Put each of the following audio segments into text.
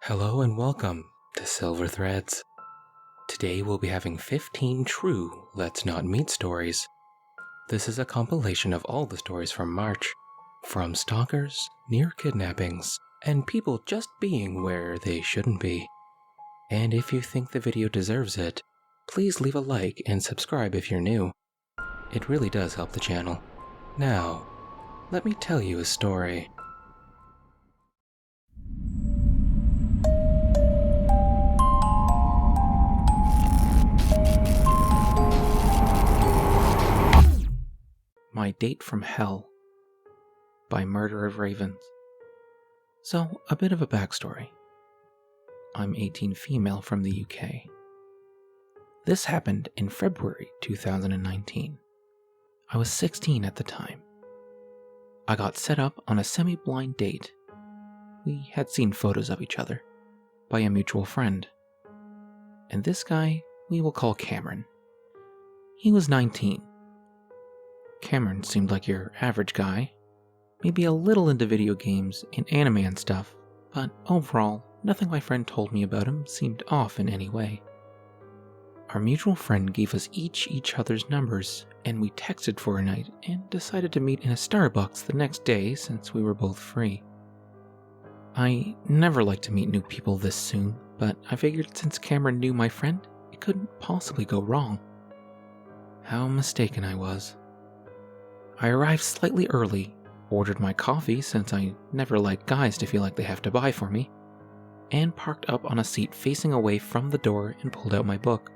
Hello and welcome to SilverThreads. Today we'll be having 15 true Let's Not Meet stories. This is a compilation of all the stories from March, from stalkers, near kidnappings, and people just being where they shouldn't be. And if you think the video deserves it, please leave a like and subscribe if you're new. It really does help the channel. Now, let me tell you a story. My Date from Hell by Murder of Ravens. So, a bit of a backstory. I'm 18 female from the UK. This happened in February 2019. I was 16 at the time. I got set up on a semi-blind date. We had seen photos of each other by a mutual friend. And this guy we will call Cameron. He was 19. Cameron seemed like your average guy, maybe a little into video games and anime and stuff, but overall, nothing my friend told me about him seemed off in any way. Our mutual friend gave us each other's numbers, and we texted for a night and decided to meet in a Starbucks the next day since we were both free. I never like to meet new people this soon, but I figured since Cameron knew my friend, it couldn't possibly go wrong. How mistaken I was. I arrived slightly early, ordered my coffee since I never like guys to feel like they have to buy for me, and parked up on a seat facing away from the door and pulled out my book.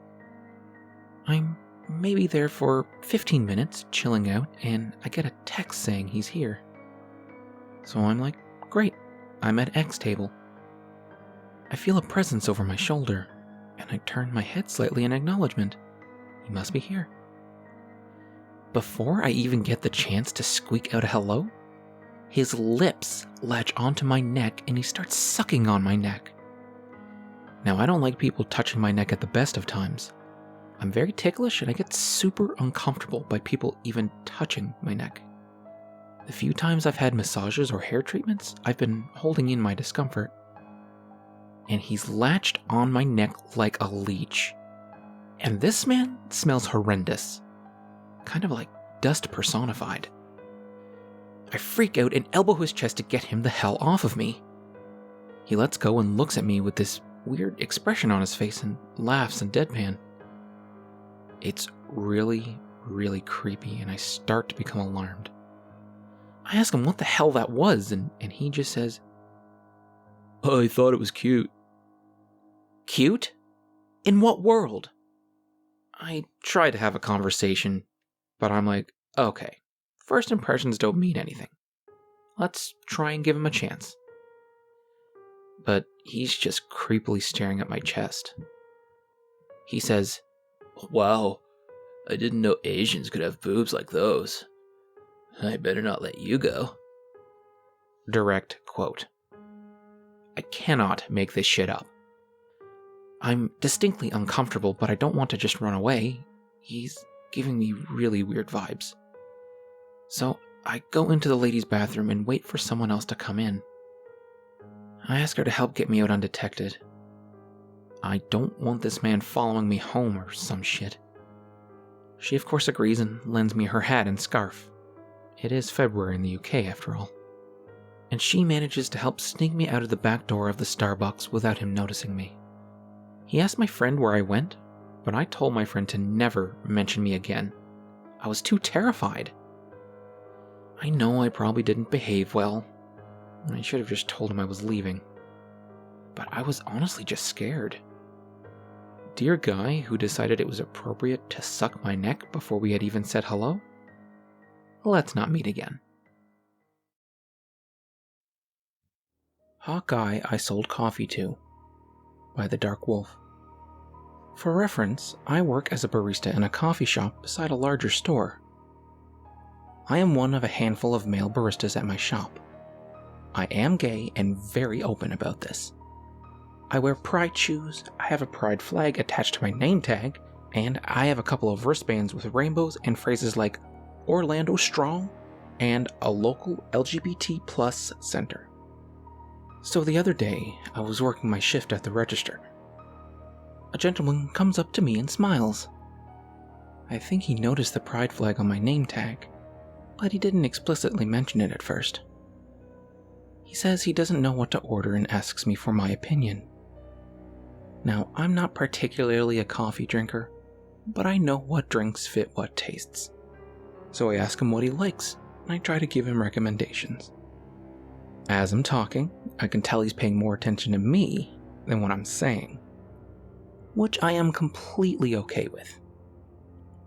I'm maybe there for 15 minutes, chilling out, and I get a text saying he's here. So I'm like, great, I'm at X table. I feel a presence over my shoulder, and I turn my head slightly in acknowledgement. He must be here. Before I even get the chance to squeak out a hello, his lips latch onto my neck and he starts sucking on my neck. Now, I don't like people touching my neck at the best of times. I'm very ticklish and I get super uncomfortable by people even touching my neck. The few times I've had massages or hair treatments, I've been holding in my discomfort. And he's latched on my neck like a leech. And this man smells horrendous. Kind of like dust personified. I freak out and elbow his chest to get him the hell off of me. He lets go and looks at me with this weird expression on his face and laughs in deadpan. It's really, really creepy and I start to become alarmed. I ask him what the hell that was and he just says, "Oh, I thought it was cute." Cute? In what world? I try to have a conversation, but I'm like, okay, first impressions don't mean anything. Let's try and give him a chance. But he's just creepily staring at my chest. He says, "Wow, I didn't know Asians could have boobs like those. I better not let you go." Direct quote. I cannot make this shit up. I'm distinctly uncomfortable, but I don't want to just run away. He's giving me really weird vibes. So I go into the ladies' bathroom and wait for someone else to come in. I ask her to help get me out undetected. I don't want this man following me home or some shit. She of course agrees and lends me her hat and scarf. It is February in the UK after all. And she manages to help sneak me out of the back door of the Starbucks without him noticing me. He asked my friend where I went, but I told my friend to never mention me again. I was too terrified. I know I probably didn't behave well. I should have just told him I was leaving. But I was honestly just scared. Dear guy who decided it was appropriate to suck my neck before we had even said hello, let's not meet again. Hot Guy I Sold Coffee To by the Dark Wolf. For reference, I work as a barista in a coffee shop beside a larger store. I am one of a handful of male baristas at my shop. I am gay and very open about this. I wear pride shoes, I have a pride flag attached to my name tag, and I have a couple of wristbands with rainbows and phrases like Orlando Strong and a local LGBT+ center. So the other day, I was working my shift at the register. A gentleman comes up to me and smiles. I think he noticed the pride flag on my name tag, but he didn't explicitly mention it at first. He says he doesn't know what to order and asks me for my opinion. Now, I'm not particularly a coffee drinker, but I know what drinks fit what tastes. So I ask him what he likes, and I try to give him recommendations. As I'm talking, I can tell he's paying more attention to me than what I'm saying, which I am completely okay with.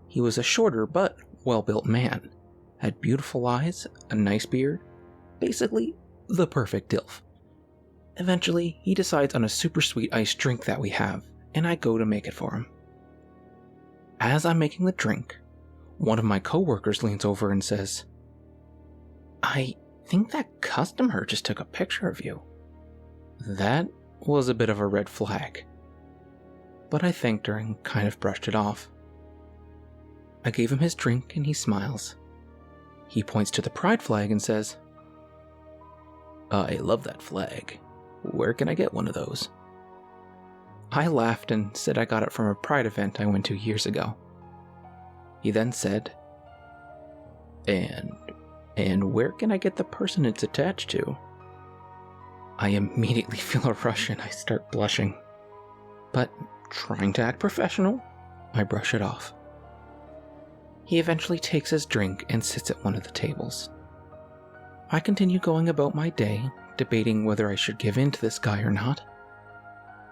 He was a shorter but well-built man, had beautiful eyes, a nice beard, basically the perfect DILF. Eventually, he decides on a super sweet iced drink that we have, and I go to make it for him. As I'm making the drink, one of my coworkers leans over and says, "I think that customer just took a picture of you." That was a bit of a red flag, but I thanked her and kind of brushed it off. I gave him his drink and he smiles. He points to the pride flag and says, "I love that flag. Where can I get one of those?" I laughed and said I got it from a pride event I went to years ago. He then said, And where can I get the person it's attached to?" I immediately feel a rush and I start blushing. But trying to act professional, I brush it off. He eventually takes his drink and sits at one of the tables. I continue going about my day, debating whether I should give in to this guy or not.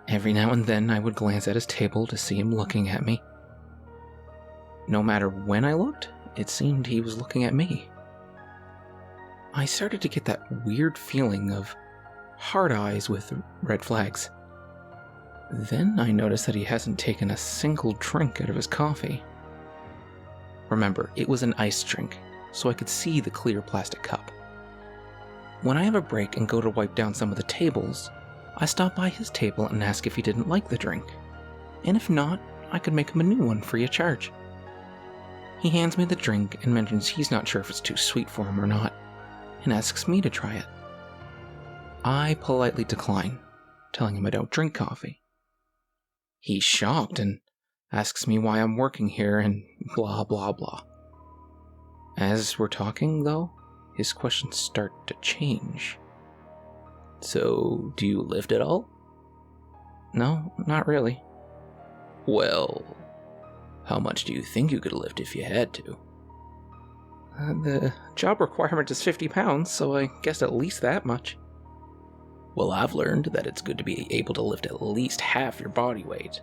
Every now and then I would glance at his table to see him looking at me. No matter when I looked, it seemed he was looking at me. I started to get that weird feeling of hard eyes with red flags. Then I noticed that he hasn't taken a single drink out of his coffee. Remember, it was an iced drink, so I could see the clear plastic cup. When I have a break and go to wipe down some of the tables, I stop by his table and ask if he didn't like the drink, and if not, I could make him a new one free of charge. He hands me the drink and mentions he's not sure if it's too sweet for him or not, and asks me to try it. I politely decline, telling him I don't drink coffee. He's shocked and asks me why I'm working here and blah blah blah. As we're talking, though, his questions start to change. "So, do you lift at all?" "No, not really." "Well, how much do you think you could lift if you had to?" The job requirement is 50 pounds, so I guess at least that much." "Well, I've learned that it's good to be able to lift at least half your body weight.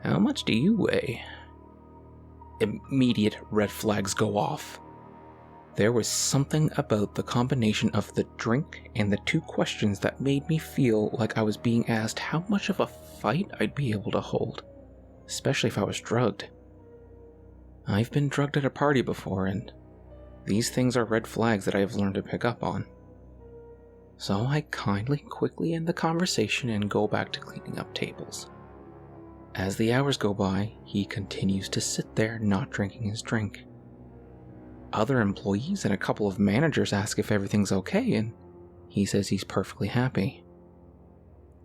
How much do you weigh?" Immediate red flags go off. There was something about the combination of the drink and the two questions that made me feel like I was being asked how much of a fight I'd be able to hold, especially if I was drugged. I've been drugged at a party before, and these things are red flags that I have learned to pick up on. So I kindly, quickly end the conversation and go back to cleaning up tables. As the hours go by, he continues to sit there not drinking his drink. Other employees and a couple of managers ask if everything's okay, and he says he's perfectly happy.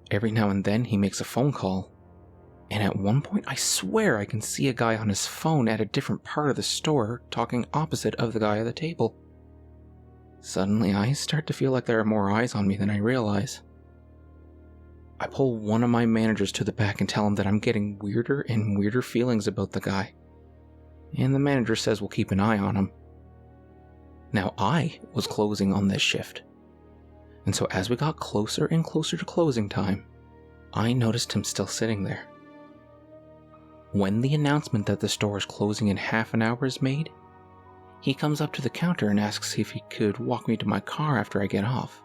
Every now and then he makes a phone call, and at one point I swear I can see a guy on his phone at a different part of the store talking opposite of the guy at the table. Suddenly I start to feel like there are more eyes on me than I realize. I pull one of my managers to the back and tell him that I'm getting weirder and weirder feelings about the guy, and the manager says we'll keep an eye on him. Now I was closing on this shift, and so as we got closer and closer to closing time, I noticed him still sitting there. When the announcement that the store is closing in half an hour is made, he comes up to the counter and asks if he could walk me to my car after I get off.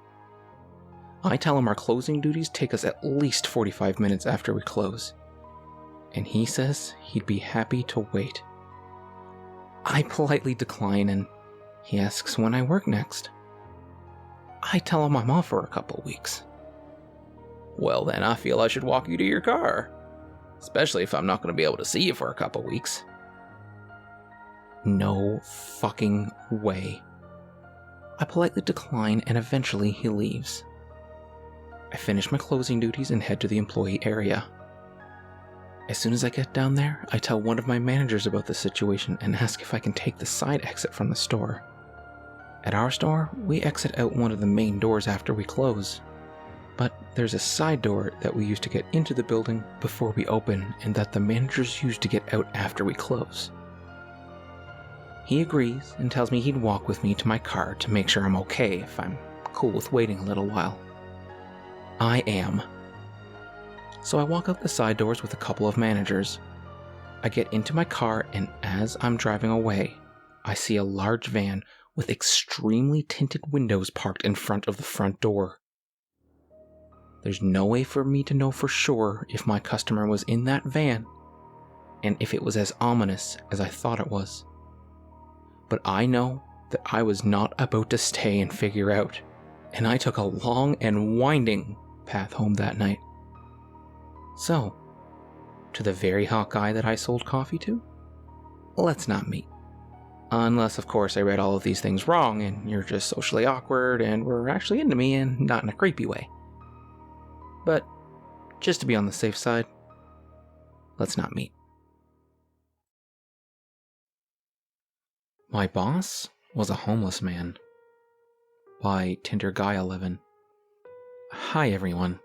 I tell him our closing duties take us at least 45 minutes after we close, and he says he'd be happy to wait. I politely decline, and he asks when I work next. I tell him I'm off for a couple weeks. "Well, then I feel I should walk you to your car, especially if I'm not going to be able to see you for a couple weeks." No fucking way. I politely decline, and eventually he leaves. I finish my closing duties and head to the employee area. As soon as I get down there, I tell one of my managers about the situation and ask if I can take the side exit from the store. At our store, we exit out one of the main doors after we close. But there's a side door that we use to get into the building before we open and that the managers use to get out after we close. He agrees and tells me he'd walk with me to my car to make sure I'm okay if I'm cool with waiting a little while. I am. So I walk out the side doors with a couple of managers. I get into my car, and as I'm driving away, I see a large van with extremely tinted windows parked in front of the front door. There's no way for me to know for sure if my customer was in that van, and if it was as ominous as I thought it was. But I know that I was not about to stay and figure out, and I took a long and winding path home that night. So, to the very hot guy that I sold coffee to, let's not meet. Unless, of course, I read all of these things wrong and you're just socially awkward and were actually into me and not in a creepy way. But, just to be on the safe side, let's not meet. My boss was a homeless man. By Tinderguy11. Hi everyone.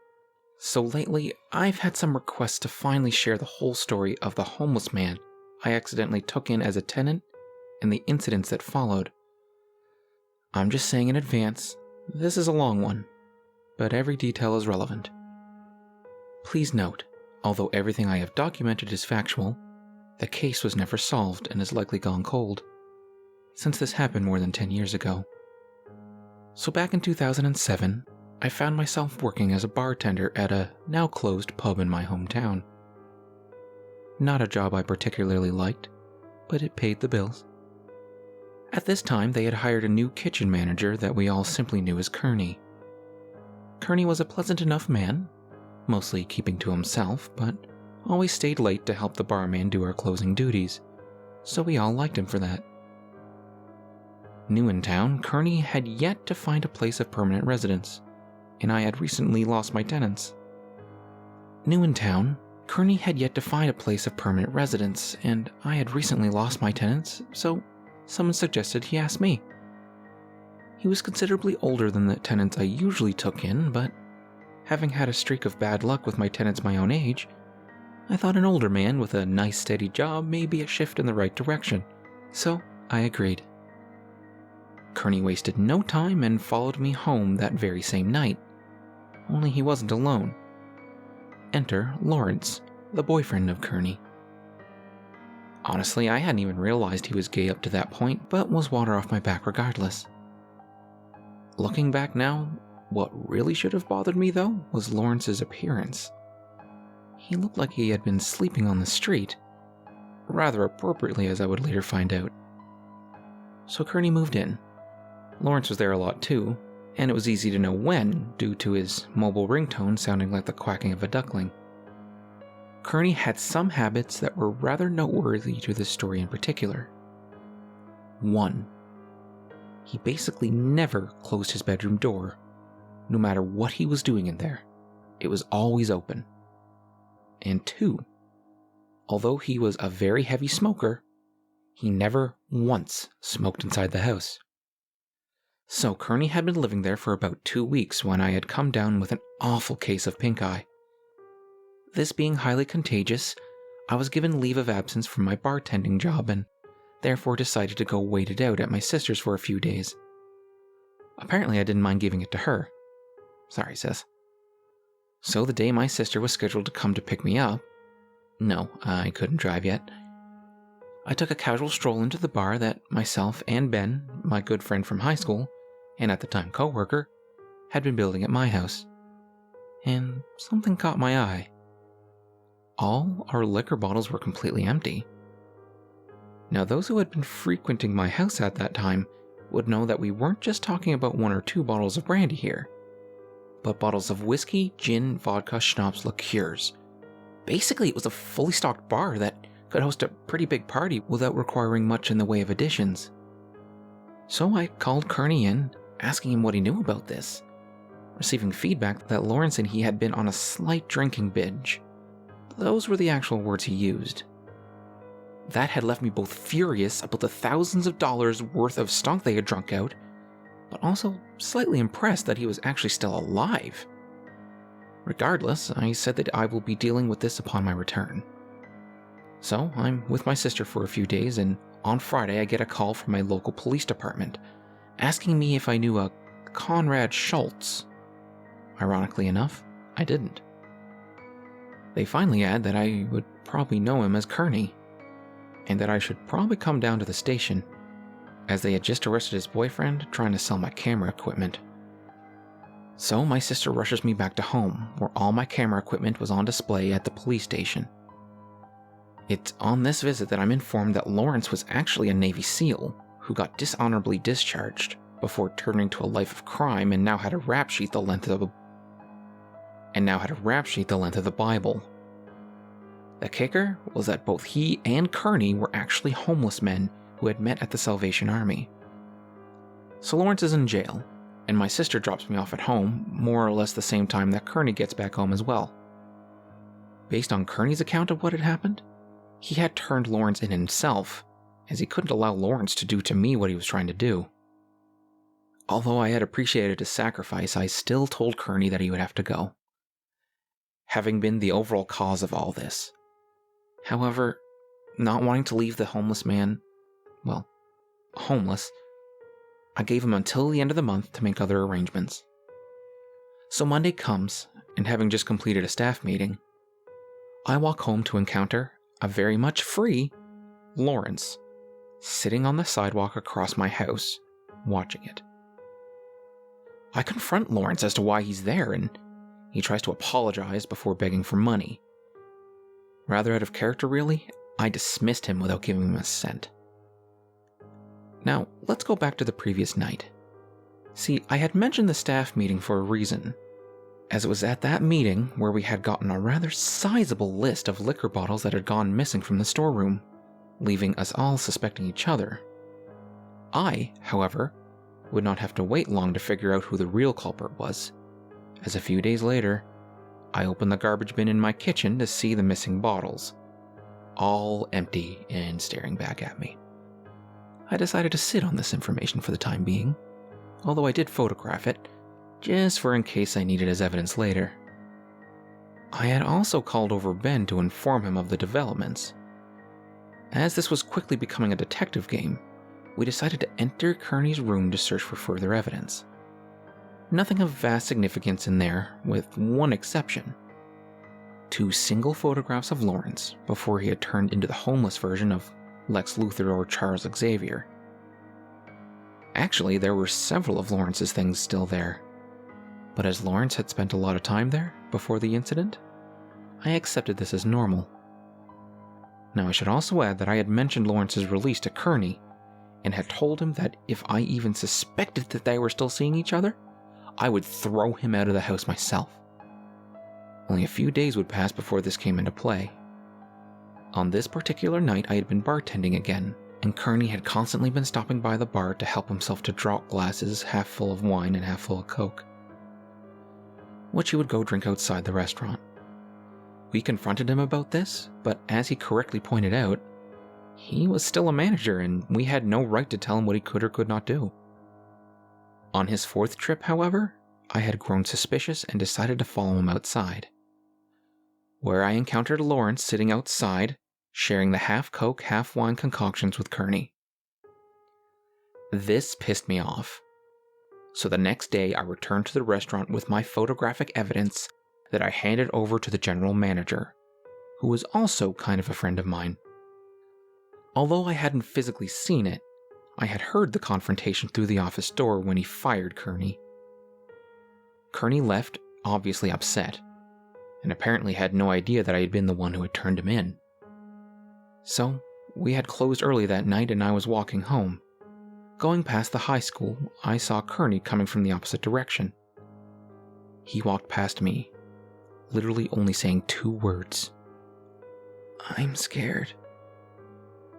So lately, I've had some requests to finally share the whole story of the homeless man I accidentally took in as a tenant and the incidents that followed. I'm just saying in advance, this is a long one, but every detail is relevant. Please note, although everything I have documented is factual, the case was never solved and is likely gone cold, since this happened more than 10 years ago. So back in 2007, I found myself working as a bartender at a now-closed pub in my hometown. Not a job I particularly liked, but it paid the bills. At this time, they had hired a new kitchen manager that we all simply knew as Kearney. Kearney was a pleasant enough man, mostly keeping to himself, but always stayed late to help the barman do our closing duties, so we all liked him for that. New in town, Kearney had yet to find a place of permanent residence, and I had recently lost my tenants. New in town, Kearney had yet to find a place of permanent residence, and I had recently lost my tenants, so someone suggested he ask me. He was considerably older than the tenants I usually took in, but having had a streak of bad luck with my tenants my own age, I thought an older man with a nice steady job may be a shift in the right direction, so I agreed. Kearney wasted no time and followed me home that very same night. Only he wasn't alone. Enter Lawrence, the boyfriend of Kearney. Honestly, I hadn't even realized he was gay up to that point, but was water off my back regardless. Looking back now, what really should have bothered me though was Lawrence's appearance. He looked like he had been sleeping on the street, rather appropriately as I would later find out. So Kearney moved in. Lawrence was there a lot too, and it was easy to know when due to his mobile ringtone sounding like the quacking of a duckling. Kearney had some habits that were rather noteworthy to this story in particular. 1. He basically never closed his bedroom door, no matter what he was doing in there. It was always open. And 2. Although he was a very heavy smoker, he never once smoked inside the house. So Kearney had been living there for about 2 weeks when I had come down with an awful case of pink eye. This being highly contagious, I was given leave of absence from my bartending job and therefore decided to go wait it out at my sister's for a few days. Apparently I didn't mind giving it to her. Sorry, sis. So the day my sister was scheduled to come to pick me up, no, I couldn't drive yet, I took a casual stroll into the bar that myself and Ben, my good friend from high school, and at the time co-worker, had been building at my house. And something caught my eye. All our liquor bottles were completely empty. Now those who had been frequenting my house at that time would know that we weren't just talking about 1 or 2 bottles of brandy here, but bottles of whiskey, gin, vodka, schnapps, liqueurs. Basically, it was a fully stocked bar that could host a pretty big party without requiring much in the way of additions. So I called Kearney in, asking him what he knew about this. receiving feedback that Lawrence and he had been on a slight drinking binge. Those were the actual words he used. That had left me both furious about the thousands of dollars worth of stonk they had drunk out, but also slightly impressed that he was actually still alive. Regardless, I said that I will be dealing with this upon my return. So I'm with my sister for a few days, and on Friday I get a call from my local police department, asking me if I knew a Conrad Schultz. Ironically enough, I didn't. They finally add that I would probably know him as Kearney, and that I should probably come down to the station, as they had just arrested his boyfriend trying to sell my camera equipment. So my sister rushes me back to home, where all my camera equipment was on display at the police station. It's on this visit that I'm informed that Lawrence was actually a Navy SEAL who got dishonorably discharged before turning to a life of crime and now had a rap sheet the length of the Bible. The kicker was that both he and Kearney were actually homeless men who had met at the Salvation Army. So Lawrence is in jail, and my sister drops me off at home more or less the same time that Kearney gets back home as well. Based on Kearney's account of what had happened, he had turned Lawrence in himself, as he couldn't allow Lawrence to do to me what he was trying to do. Although I had appreciated his sacrifice, I still told Kearney that he would have to go, having been the overall cause of all this. However, not wanting to leave the homeless, I gave him until the end of the month to make other arrangements. So Monday comes, and having just completed a staff meeting, I walk home to encounter a very much free Lawrence sitting on the sidewalk across my house, watching it. I confront Lawrence as to why he's there, and he tries to apologize before begging for money. Rather out of character, really, I dismissed him without giving him a cent. Now, let's go back to the previous night. See, I had mentioned the staff meeting for a reason, as it was at that meeting where we had gotten a rather sizable list of liquor bottles that had gone missing from the storeroom, leaving us all suspecting each other. I, however, would not have to wait long to figure out who the real culprit was, as a few days later, I opened the garbage bin in my kitchen to see the missing bottles, all empty and staring back at me. I decided to sit on this information for the time being, although I did photograph it, just for in case I needed as evidence later. I had also called over Ben to inform him of the developments. As this was quickly becoming a detective game, we decided to enter Kearney's room to search for further evidence. Nothing of vast significance in there, with one exception. 2 single photographs of Lawrence before he had turned into the homeless version of Lex Luthor or Charles Xavier. Actually, there were several of Lawrence's things still there, but as Lawrence had spent a lot of time there before the incident, I accepted this as normal. Now I should also add that I had mentioned Lawrence's release to Kearney, and had told him that if I even suspected that they were still seeing each other, I would throw him out of the house myself. Only a few days would pass before this came into play. On this particular night, I had been bartending again, and Kearney had constantly been stopping by the bar to help himself to draught glasses half full of wine and half full of Coke, which he would go drink outside the restaurant. We confronted him about this, but as he correctly pointed out, he was still a manager and we had no right to tell him what he could or could not do. On his 4th trip, however, I had grown suspicious and decided to follow him outside, where I encountered Lawrence sitting outside, sharing the half Coke, half wine concoctions with Kearney. This pissed me off, so the next day I returned to the restaurant with my photographic evidence that I handed over to the general manager, who was also kind of a friend of mine. Although I hadn't physically seen it, I had heard the confrontation through the office door when he fired Kearney. Kearney left, obviously upset, and apparently had no idea that I had been the one who had turned him in. So, we had closed early that night and I was walking home. Going past the high school, I saw Kearney coming from the opposite direction. He walked past me, literally only saying 2 words. "I'm scared,"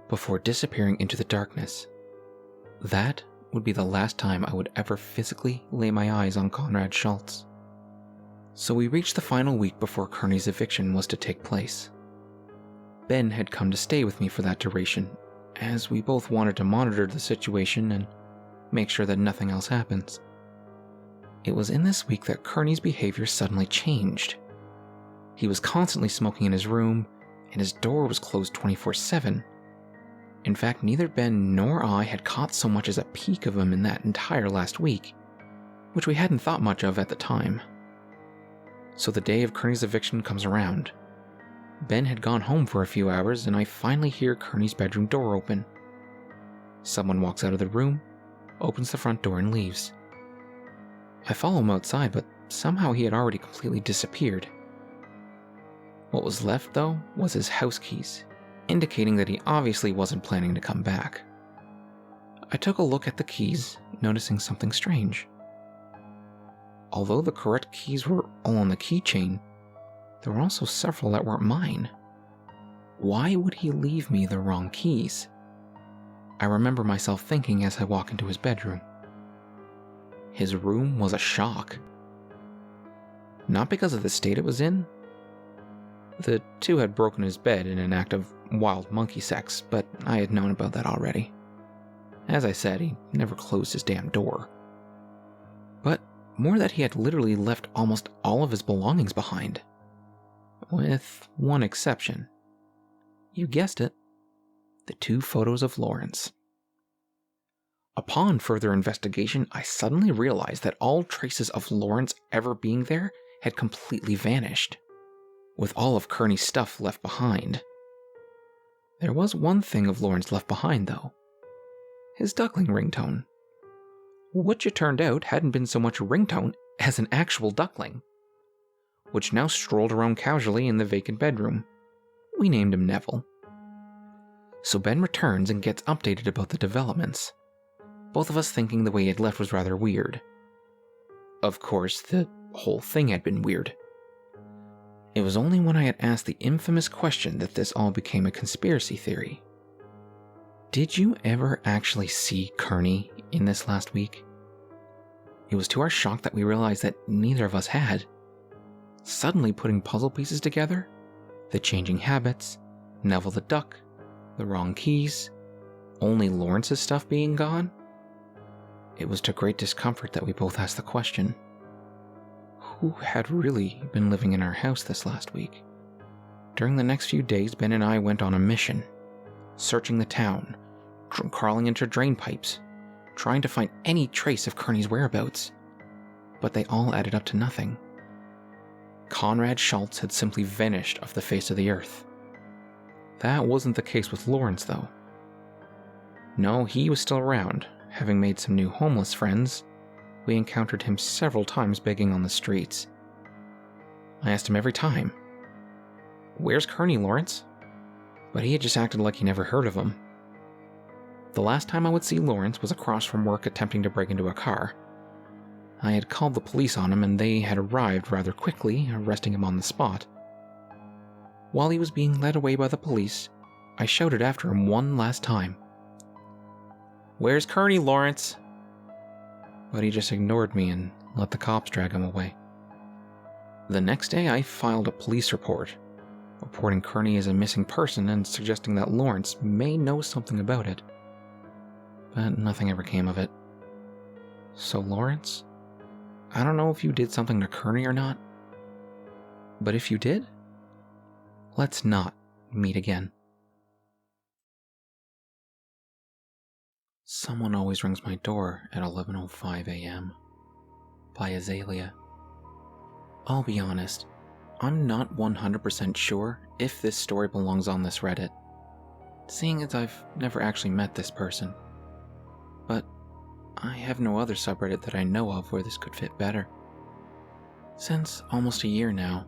before disappearing into the darkness. That would be the last time I would ever physically lay my eyes on Conrad Schultz. So we reached the final week before Kearney's eviction was to take place. Ben had come to stay with me for that duration, as we both wanted to monitor the situation and make sure that nothing else happens. It was in this week that Kearney's behavior suddenly changed. He was constantly smoking in his room, and his door was closed 24/7. In fact, neither Ben nor I had caught so much as a peek of him in that entire last week, which we hadn't thought much of at the time. So the day of Kearney's eviction comes around. Ben had gone home for a few hours, and I finally hear Kearney's bedroom door open. Someone walks out of the room, opens the front door, and leaves. I follow him outside, but somehow he had already completely disappeared. What was left, though, was his house keys, indicating that he obviously wasn't planning to come back. I took a look at the keys, noticing something strange. Although the correct keys were all on the keychain, there were also several that weren't mine. Why would he leave me the wrong keys? I remember myself thinking as I walk into his bedroom. His room was a shock. Not because of the state it was in. The two had broken his bed in an act of wild monkey sex, but I had known about that already. As I said, he never closed his damn door. But more that he had literally left almost all of his belongings behind. With one exception. You guessed it. The 2 photos of Lawrence. Upon further investigation, I suddenly realized that all traces of Lawrence ever being there had completely vanished, with all of Kearney's stuff left behind. There was one thing of Lawrence left behind, though. His duckling ringtone. Which it turned out hadn't been so much a ringtone as an actual duckling, which now strolled around casually in the vacant bedroom. We named him Neville. So Ben returns and gets updated about the developments, both of us thinking the way he had left was rather weird. Of course, the whole thing had been weird. It was only when I had asked the infamous question that this all became a conspiracy theory. Did you ever actually see Kearney in this last week? It was to our shock that we realized that neither of us had. Suddenly putting puzzle pieces together, the changing habits, Neville the duck, the wrong keys, only Lawrence's stuff being gone. It was to great discomfort that we both asked the question. Who had really been living in our house this last week? During the next few days, Ben and I went on a mission, searching the town, crawling into drain pipes, trying to find any trace of Kearney's whereabouts, but they all added up to nothing. Conrad Schultz had simply vanished off the face of the earth. That wasn't the case with Lawrence, though. No, he was still around, having made some new homeless friends. We encountered him several times begging on the streets. I asked him every time, "Where's Kearney, Lawrence?" But he had just acted like he never heard of him. The last time I would see Lawrence was across from work attempting to break into a car. I had called the police on him and they had arrived rather quickly, arresting him on the spot. While he was being led away by the police, I shouted after him one last time, "Where's Kearney, Lawrence?" But he just ignored me and let the cops drag him away. The next day I filed a police report, reporting Kearney as a missing person and suggesting that Lawrence may know something about it. But nothing ever came of it. So Lawrence, I don't know if you did something to Kearney or not, but if you did, let's not meet again. Someone Always Rings My Door at 11:05 a.m. by Azalea. I'll be honest, I'm not 100% sure if this story belongs on this Reddit, seeing as I've never actually met this person. But I have no other subreddit that I know of where this could fit better. Since almost a year now,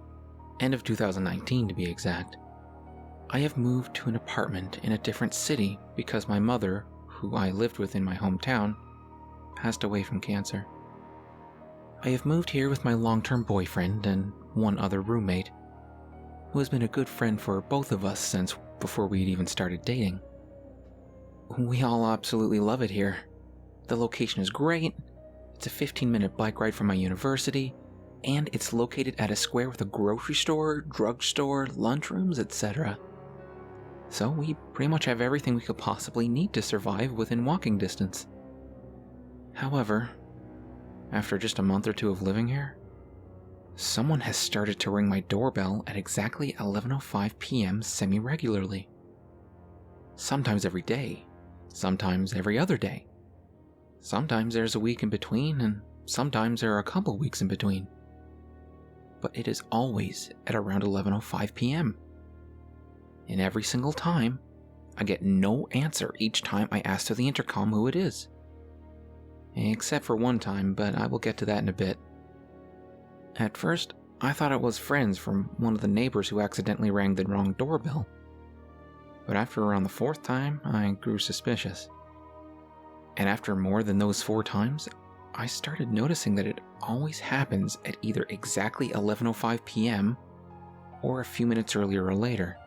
end of 2019 to be exact, I have moved to an apartment in a different city because my mother, who I lived with in my hometown, passed away from cancer. I have moved here with my long-term boyfriend and one other roommate, who has been a good friend for both of us since before we'd even started dating. We all absolutely love it here. The location is great, it's a 15-minute bike ride from my university, and it's located at a square with a grocery store, drugstore, lunchrooms, etc. So we pretty much have everything we could possibly need to survive within walking distance. However, after just a month or two of living here, someone has started to ring my doorbell at exactly 11:05 p.m. semi-regularly. Sometimes every day, sometimes every other day. Sometimes there's a week in between, and sometimes there are a couple weeks in between. But it is always at around 11:05 p.m. And every single time, I get no answer each time I ask through the intercom who it is. Except for one time, but I will get to that in a bit. At first, I thought it was friends from one of the neighbors who accidentally rang the wrong doorbell. But after around the fourth time, I grew suspicious. And after more than those 4 times, I started noticing that it always happens at either exactly 11:05 p.m. or a few minutes earlier or later.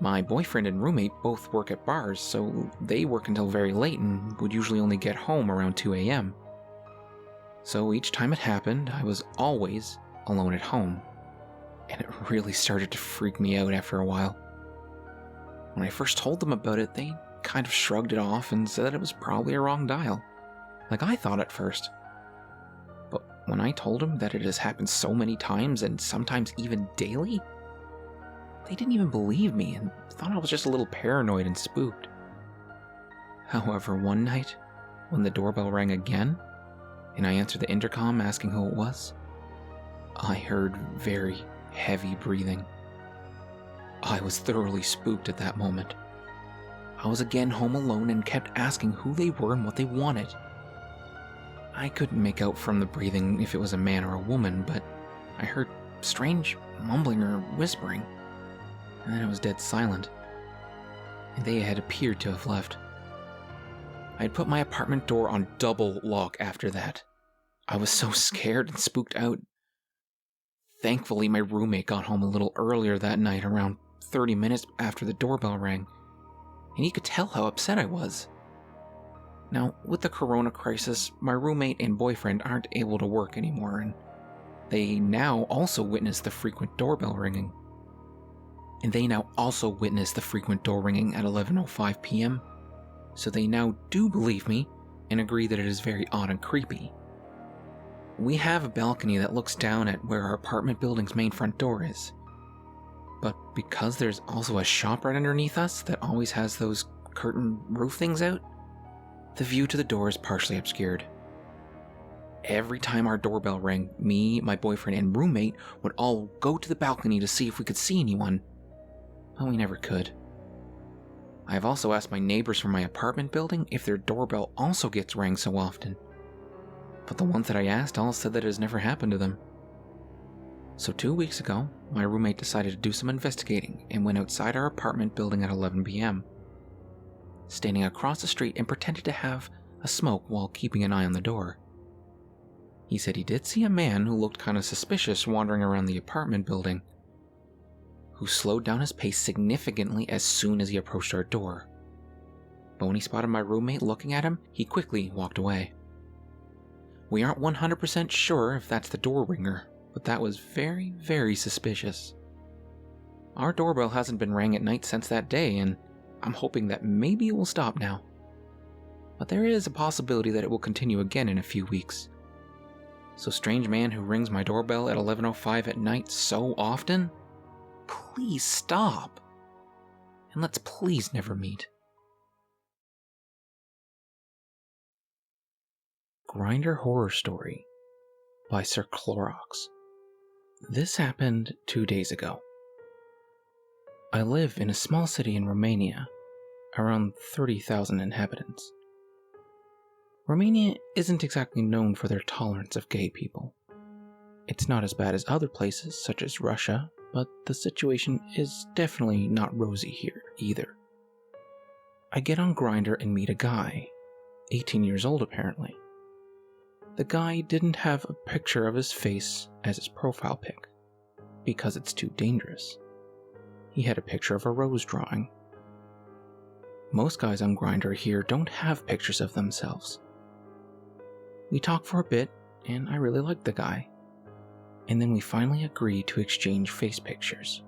My boyfriend and roommate both work at bars, so they work until very late and would usually only get home around 2 a.m. So each time it happened, I was always alone at home, and it really started to freak me out after a while. When I first told them about it, they kind of shrugged it off and said that it was probably a wrong dial, like I thought at first. But when I told them that it has happened so many times and sometimes even daily, they didn't even believe me and thought I was just a little paranoid and spooked. However, one night, when the doorbell rang again, and I answered the intercom asking who it was, I heard very heavy breathing. I was thoroughly spooked at that moment. I was again home alone and kept asking who they were and what they wanted. I couldn't make out from the breathing if it was a man or a woman, but I heard strange mumbling or whispering, and then it was dead silent, and they had appeared to have left. I had put my apartment door on double lock after that. I was so scared and spooked out. Thankfully, my roommate got home a little earlier that night, around 30 minutes after the doorbell rang, and he could tell how upset I was. Now, with the corona crisis, my roommate and boyfriend aren't able to work anymore, and they now also witness the frequent doorbell ringing. And they now also witness the frequent door ringing at 11:05 p.m., so they now do believe me and agree that it is very odd and creepy. We have a balcony that looks down at where our apartment building's main front door is. But because there's also a shop right underneath us that always has those curtain roof things out, the view to the door is partially obscured. Every time our doorbell rang, me, my boyfriend, and roommate would all go to the balcony to see if we could see anyone, but we never could. I have also asked my neighbors from my apartment building if their doorbell also gets rang so often, but the ones that I asked all said that it has never happened to them. So 2 weeks ago, my roommate decided to do some investigating and went outside our apartment building at 11 p.m., standing across the street and pretended to have a smoke while keeping an eye on the door. He said he did see a man who looked kind of suspicious wandering around the apartment building, who slowed down his pace significantly as soon as he approached our door. But when he spotted my roommate looking at him, he quickly walked away. We aren't 100% sure if that's the door ringer, but that was very, very suspicious. Our doorbell hasn't been rang at night since that day, and I'm hoping that maybe it will stop now. But there is a possibility that it will continue again in a few weeks. So strange man who rings my doorbell at 11:05 at night so often, please stop. And let's please never meet. Grindr Horror Story by Sir Clorox. This happened 2 days ago. I live in a small city in Romania, around 30,000 inhabitants. Romania isn't exactly known for their tolerance of gay people. It's not as bad as other places such as Russia, but the situation is definitely not rosy here either. I get on Grindr and meet a guy, 18 years old apparently. The guy didn't have a picture of his face as his profile pic, because it's too dangerous. He had a picture of a rose drawing. Most guys on Grindr here don't have pictures of themselves. We talked for a bit, and I really liked the guy. and then we finally agreed to exchange face pictures.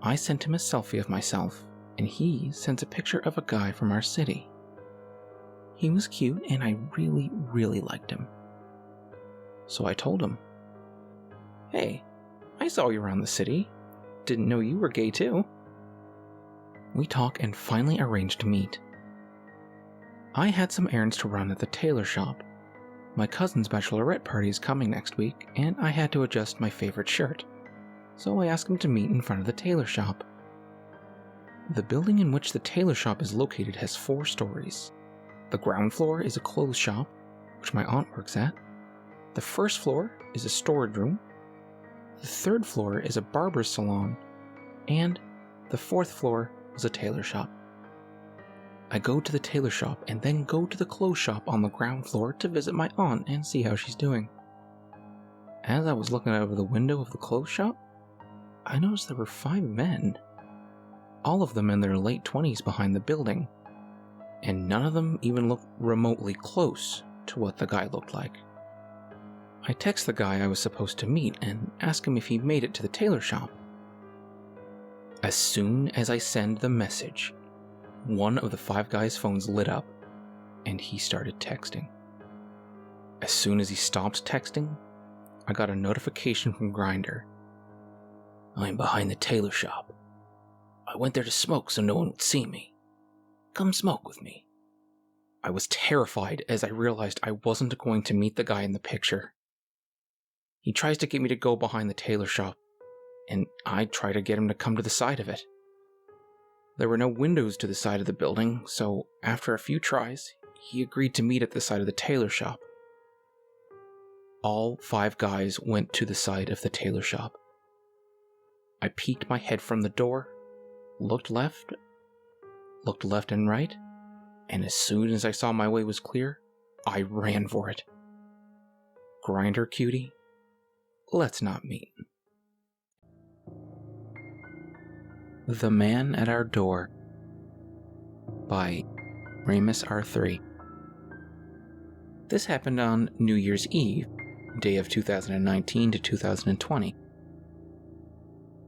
I sent him a selfie of myself, and he sent a picture of a guy from our city. He was cute, and I really, really liked him. So I told him, "Hey, I saw you around the city. Didn't know you were gay too." We talked and finally arranged to meet. I had some errands to run at the tailor shop. My cousin's bachelorette party is coming next week, and I had to adjust my favorite shirt. So I asked him to meet in front of the tailor shop. The building in which the tailor shop is located has 4 stories. The ground floor is a clothes shop, which my aunt works at. The first floor is a storage room. The 3rd floor is a barber's salon. And the 4th floor is a tailor shop. I go to the tailor shop and then go to the clothes shop on the ground floor to visit my aunt and see how she's doing. As I was looking out of the window of the clothes shop, I noticed there were 5 men, all of them in their late 20s behind the building, and none of them even looked remotely close to what the guy looked like. I text the guy I was supposed to meet and ask him if he made it to the tailor shop. As soon as I send the message, one of the 5 guys' phones lit up, and he started texting. As soon as he stopped texting, I got a notification from Grindr. "I'm behind the tailor shop. I went there to smoke so no one would see me. Come smoke with me." I was terrified as I realized I wasn't going to meet the guy in the picture. He tries to get me to go behind the tailor shop, and I try to get him to come to the side of it. There were no windows to the side of the building, so after a few tries, he agreed to meet at the side of the tailor shop. All 5 guys went to the side of the tailor shop. I peeked my head from the door, looked left and right, and as soon as I saw my way was clear, I ran for it. Grindr cutie, let's not meet. The Man at Our Door by Ramus R3. This happened on New Year's Eve, day of 2019 to 2020.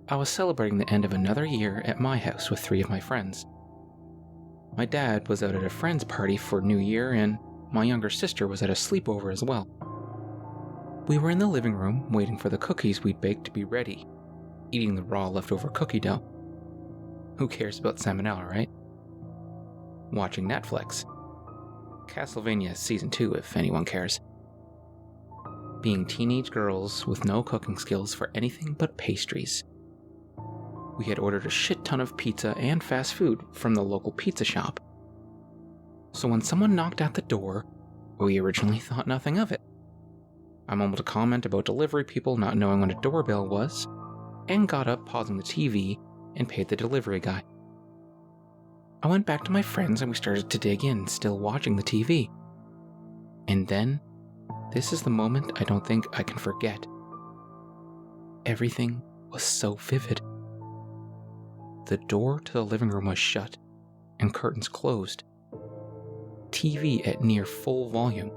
I was celebrating the end of another year at my house with 3 of my friends. My dad was out at a friend's party for New Year, and my younger sister was at a sleepover as well. We were in the living room waiting for the cookies we'd baked to be ready, eating the raw leftover cookie dough. Who cares about salmonella, right? Watching Netflix. Castlevania Season 2 if anyone cares. Being teenage girls with no cooking skills for anything but pastries. We had ordered a shit ton of pizza and fast food from the local pizza shop. So when someone knocked at the door, we originally thought nothing of it. I mumbled a comment about delivery people not knowing what a doorbell was, and got up pausing the TV and paid the delivery guy. I went back to my friends and we started to dig in, still watching the TV. And then, this is the moment I don't think I can forget. Everything was so vivid. The door to the living room was shut, and curtains closed. TV at near full volume.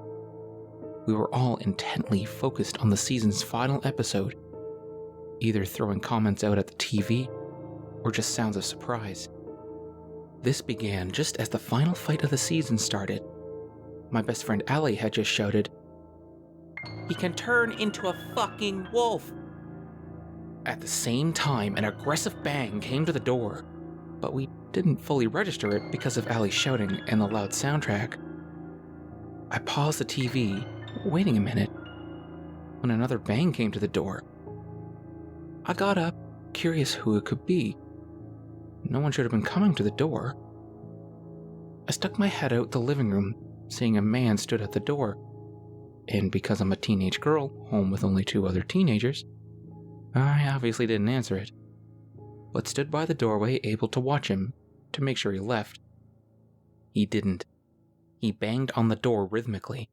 We were all intently focused on the season's final episode, either throwing comments out at the TV, or just sounds of surprise. This began just as the final fight of the season started. My best friend Allie had just shouted, "He can turn into a fucking wolf!" At the same time, an aggressive bang came to the door, but we didn't fully register it because of Allie shouting and the loud soundtrack. I paused the TV, waiting a minute, when another bang came to the door. I got up, curious who it could be. No one should have been coming to the door. I stuck my head out the living room, seeing a man stood at the door, and because I'm a teenage girl, home with only 2 other teenagers, I obviously didn't answer it, but stood by the doorway able to watch him, to make sure he left. He didn't. He banged on the door rhythmically.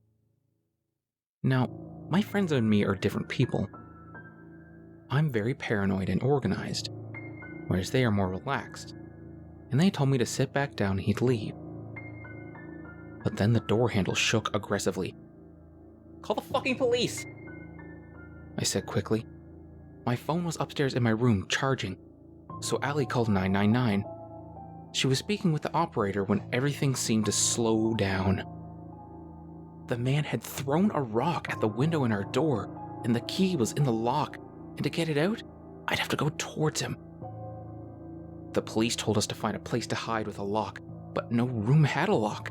Now, my friends and me are different people. I'm very paranoid and organized, whereas they are more relaxed, and they told me to sit back down and he'd leave. But then the door handle shook aggressively. "Call the fucking police!" I said quickly. My phone was upstairs in my room charging, so Allie called 999. She was speaking with the operator when everything seemed to slow down. The man had thrown a rock at the window in our door, and the key was in the lock, and to get it out, I'd have to go towards him. The police told us to find a place to hide with a lock, but no room had a lock.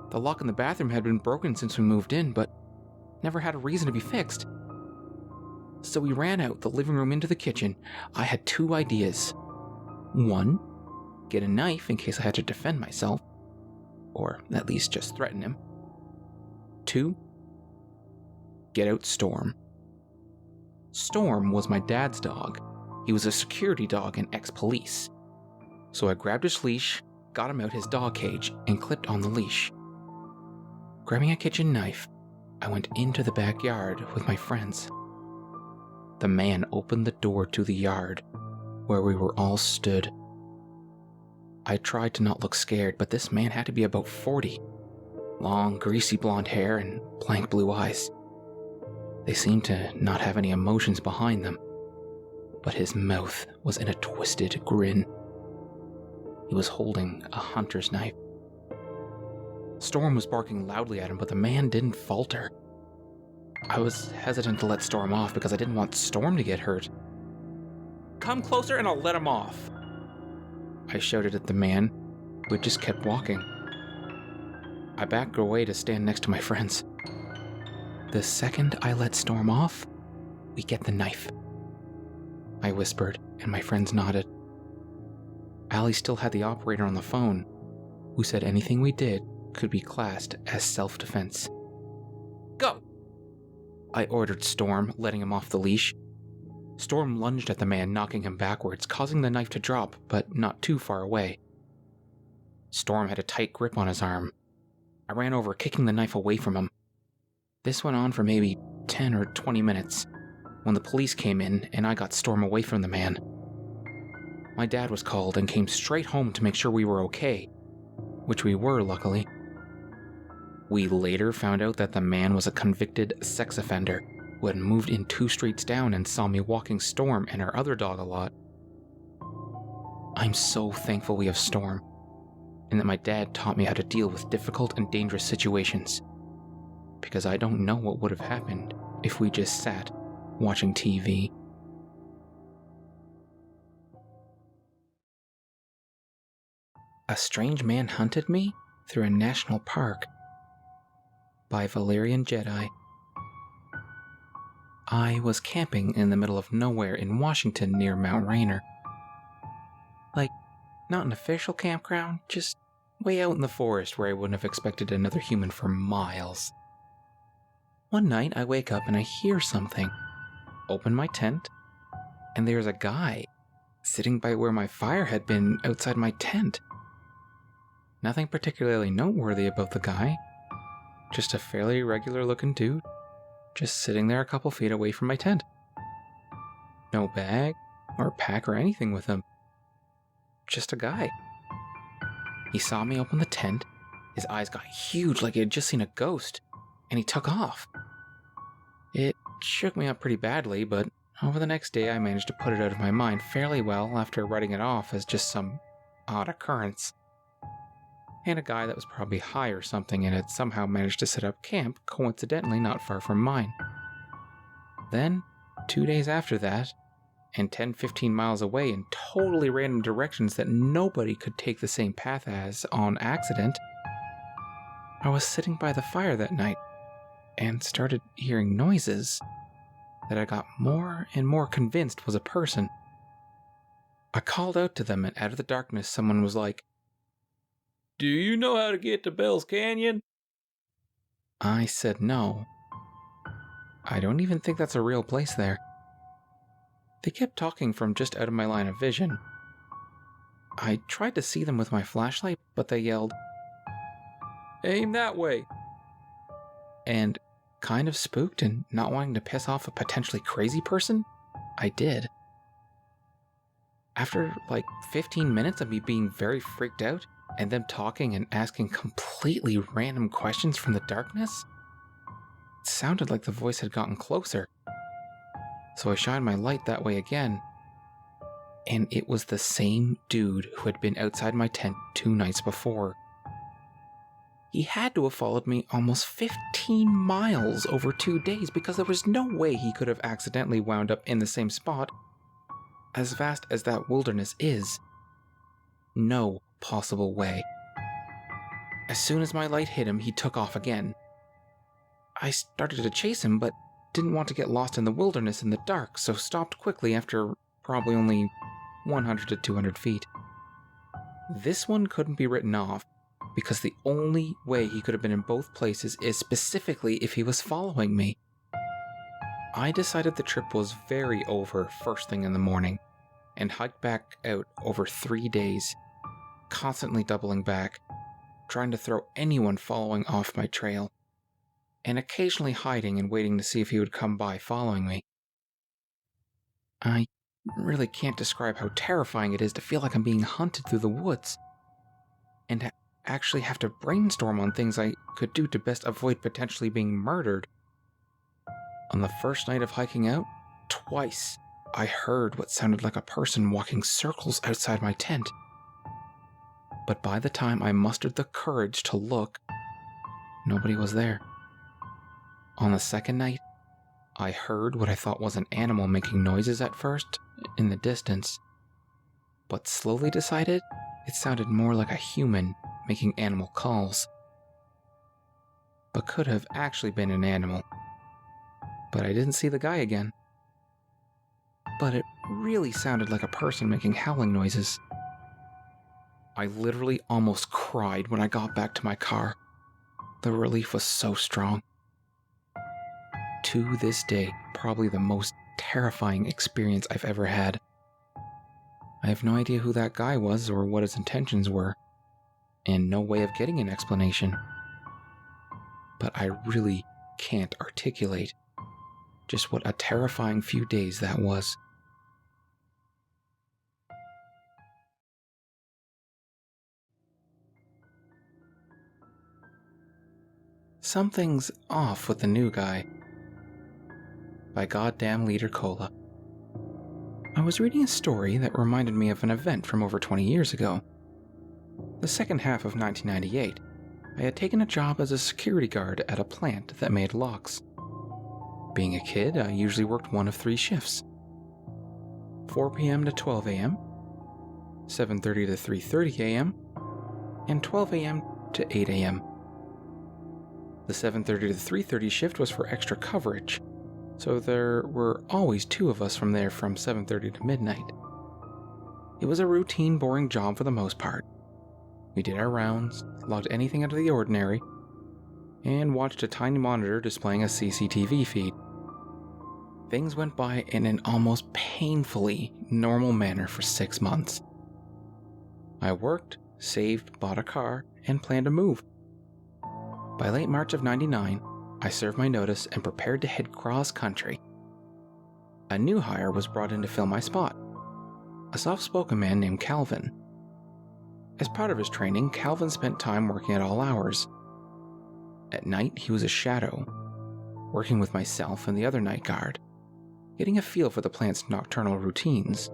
The lock in the bathroom had been broken since we moved in, but never had a reason to be fixed. So we ran out the living room into the kitchen. I had two ideas. One, get a knife in case I had to defend myself, or at least just threaten him. Two, get out Storm. Storm was my dad's dog. He was a security dog and ex-police. So I grabbed his leash, got him out his dog cage, and clipped on the leash. Grabbing a kitchen knife, I went into the backyard with my friends. The man opened the door to the yard, where we were all stood. I tried to not look scared, but this man had to be about 40. Long, greasy blonde hair and blank blue eyes. They seemed to not have any emotions behind them, but his mouth was in a twisted grin. He was holding a hunter's knife. Storm was barking loudly at him, but the man didn't falter. I was hesitant to let Storm off because I didn't want Storm to get hurt. "Come closer and I'll let him off," I shouted at the man, who had just kept walking. I backed away to stand next to my friends. "The second I let Storm off, we get the knife," I whispered, and my friends nodded. Allie still had the operator on the phone, who said anything we did could be classed as self-defense. "Go!" I ordered Storm, letting him off the leash. Storm lunged at the man, knocking him backwards, causing the knife to drop, but not too far away. Storm had a tight grip on his arm. I ran over, kicking the knife away from him. This went on for maybe 10 or 20 minutes, when the police came in and I got Storm away from the man. My dad was called and came straight home to make sure we were okay, which we were, luckily. We later found out that the man was a convicted sex offender who had moved in 2 streets down and saw me walking Storm and our other dog a lot. I'm so thankful we have Storm, and that my dad taught me how to deal with difficult and dangerous situations, because I don't know what would have happened if we just sat watching TV. A Strange Man Hunted Me Through a National Park by Valerian Jedi. I was camping in the middle of nowhere in Washington near Mount Rainier. Like, not an official campground, just way out in the forest where I wouldn't have expected another human for miles. One night I wake up and I hear something. Open my tent, and there's a guy sitting by where my fire had been outside my tent. Nothing particularly noteworthy about the guy, just a fairly regular looking dude, just sitting there a couple feet away from my tent. No bag or pack or anything with him. Just a guy. He saw me open the tent, his eyes got huge like he had just seen a ghost, and he took off. It shook me up pretty badly, but over the next day I managed to put it out of my mind fairly well after writing it off as just some odd occurrence. And a guy that was probably high or something and had somehow managed to set up camp coincidentally not far from mine. Then, 2 days after that, and 10-15 miles away in totally random directions that nobody could take the same path as on accident, I was sitting by the fire that night and started hearing noises that I got more and more convinced was a person. I called out to them, and out of the darkness someone was like, "Do you know how to get to Bell's Canyon?" I said no. I don't even think that's a real place there. They kept talking from just out of my line of vision. I tried to see them with my flashlight, but they yelled, "Aim that way!" And, kind of spooked and not wanting to piss off a potentially crazy person, I did. After like 15 minutes of me being very freaked out, and them talking and asking completely random questions from the darkness, it sounded like the voice had gotten closer. So I shined my light that way again, and it was the same dude who had been outside my tent 2 nights before. He had to have followed me almost 15 miles over 2 days, because there was no way he could have accidentally wound up in the same spot. As vast as that wilderness is, no possible way. As soon as my light hit him, he took off again. I started to chase him, but didn't want to get lost in the wilderness in the dark, so stopped quickly after probably only 100 to 200 feet. This one couldn't be written off, because the only way he could have been in both places is specifically if he was following me. I decided the trip was very over first thing in the morning, and hiked back out over 3 days, constantly doubling back, trying to throw anyone following off my trail, and occasionally hiding and waiting to see if he would come by following me. I really can't describe how terrifying it is to feel like I'm being hunted through the woods, and to actually have to brainstorm on things I could do to best avoid potentially being murdered. On the first night of hiking out, twice I heard what sounded like a person walking circles outside my tent. But by the time I mustered the courage to look, nobody was there. On the second night, I heard what I thought was an animal making noises at first, in the distance, but slowly decided it sounded more like a human making animal calls. But could have actually been an animal. But I didn't see the guy again. But it really sounded like a person making howling noises. I literally almost cried when I got back to my car. The relief was so strong. To this day, probably the most terrifying experience I've ever had. I have no idea who that guy was or what his intentions were, and no way of getting an explanation. But I really can't articulate just what a terrifying few days that was. Something's Off with the New Guy by Goddamn Leader Cola. I was reading a story that reminded me of an event from over 20 years ago. The second half of 1998, I had taken a job as a security guard at a plant that made locks. Being a kid, I usually worked one of 3 shifts. 4 p.m. to 12 a.m., 7:30 to 3:30 a.m., and 12 a.m. to 8 a.m. The 7:30 to 3:30 shift was for extra coverage, so there were always 2 of us from 7:30 to midnight. It was a routine, boring job for the most part. We did our rounds, logged anything out of the ordinary, and watched a tiny monitor displaying a CCTV feed. Things went by in an almost painfully normal manner for 6 months. I worked, saved, bought a car, and planned to move. By late March of '99, I served my notice and prepared to head cross-country. A new hire was brought in to fill my spot, a soft-spoken man named Calvin. As part of his training, Calvin spent time working at all hours. At night, he was a shadow, working with myself and the other night guard, getting a feel for the plant's nocturnal routines.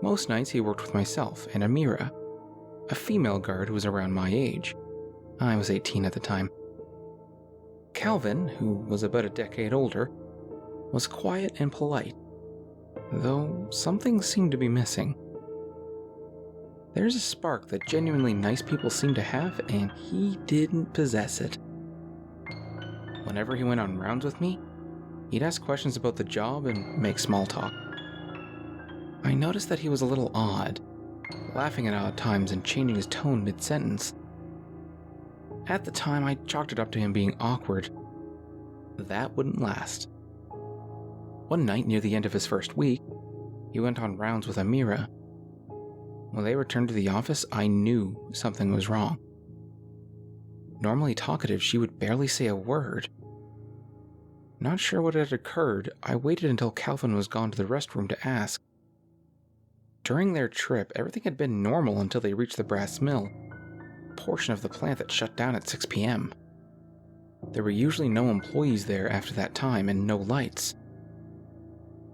Most nights he worked with myself and Amira, a female guard who was around my age. I was 18 at the time. Calvin, who was about a decade older, was quiet and polite, though something seemed to be missing. There's a spark that genuinely nice people seem to have, and he didn't possess it. Whenever he went on rounds with me, he'd ask questions about the job and make small talk. I noticed that he was a little odd, laughing at odd times and changing his tone mid-sentence. At the time, I chalked it up to him being awkward. That wouldn't last. One night, near the end of his first week, he went on rounds with Amira. When they returned to the office, I knew something was wrong. Normally talkative, she would barely say a word. Not sure what had occurred, I waited until Calvin was gone to the restroom to ask. During their trip, everything had been normal until they reached the brass mill, a portion of the plant that shut down at 6 p.m. There were usually no employees there after that time and no lights.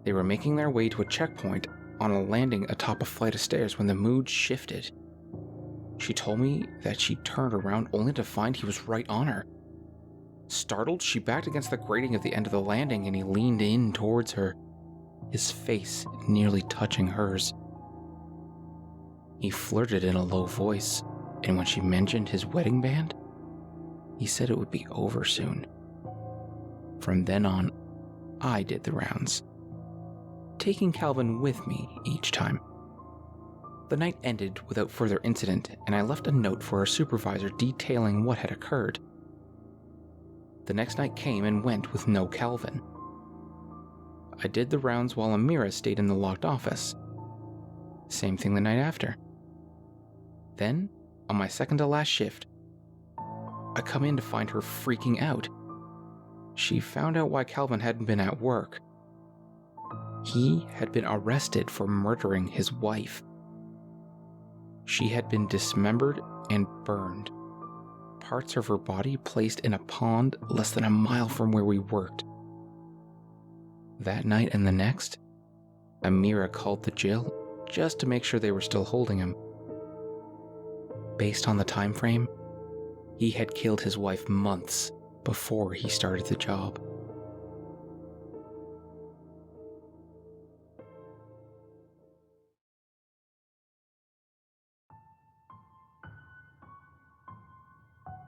They were making their way to a checkpoint on a landing atop a flight of stairs when the mood shifted. She told me that she turned around only to find he was right on her. Startled, she backed against the grating at the end of the landing and he leaned in towards her, his face nearly touching hers. He flirted in a low voice, and when she mentioned his wedding band, he said it would be over soon. From then on, I did the rounds, taking Calvin with me each time. The night ended without further incident, and I left a note for our supervisor detailing what had occurred. The next night came and went with no Calvin. I did the rounds while Amira stayed in the locked office. Same thing the night after. Then, on my second to last shift, I come in to find her freaking out. She found out why Calvin hadn't been at work. He had been arrested for murdering his wife. She had been dismembered and burned, parts of her body placed in a pond less than a mile from where we worked. That night and the next, Amira called the jail just to make sure they were still holding him. Based on the time frame, he had killed his wife months before he started the job.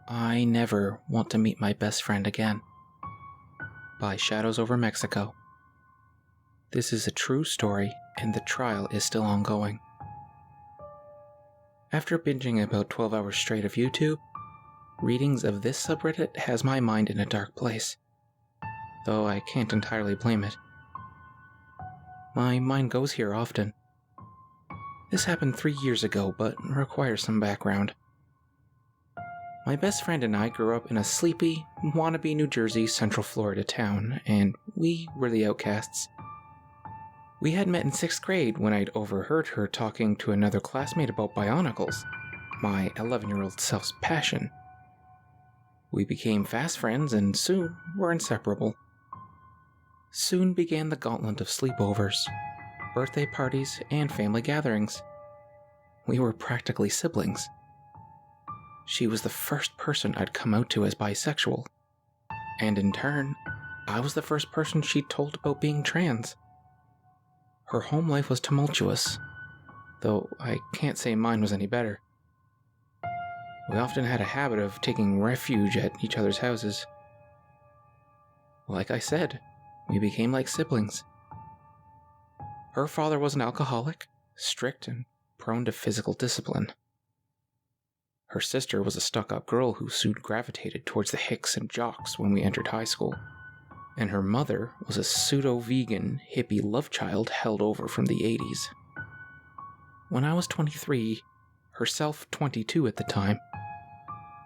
I never want to meet my best friend again. By Shadows Over Mexico. This is a true story, and the trial is still ongoing. After binging about 12 hours straight of YouTube, readings of this subreddit has my mind in a dark place, though I can't entirely blame it. My mind goes here often. This happened 3 years ago, but requires some background. My best friend and I grew up in a sleepy, wannabe New Jersey, Central Florida town, and we were the outcasts. We had met in 6th grade when I'd overheard her talking to another classmate about Bionicles, my 11-year-old self's passion. We became fast friends and soon were inseparable. Soon began the gauntlet of sleepovers, birthday parties, and family gatherings. We were practically siblings. She was the first person I'd come out to as bisexual, and in turn, I was the first person she'd told about being trans. Her home life was tumultuous, though I can't say mine was any better. We often had a habit of taking refuge at each other's houses. Like I said, we became like siblings. Her father was an alcoholic, strict, and prone to physical discipline. Her sister was a stuck-up girl who soon gravitated towards the hicks and jocks when we entered high school. And her mother was a pseudo-vegan, hippie love child held over from the 80s. When I was 23, herself 22 at the time,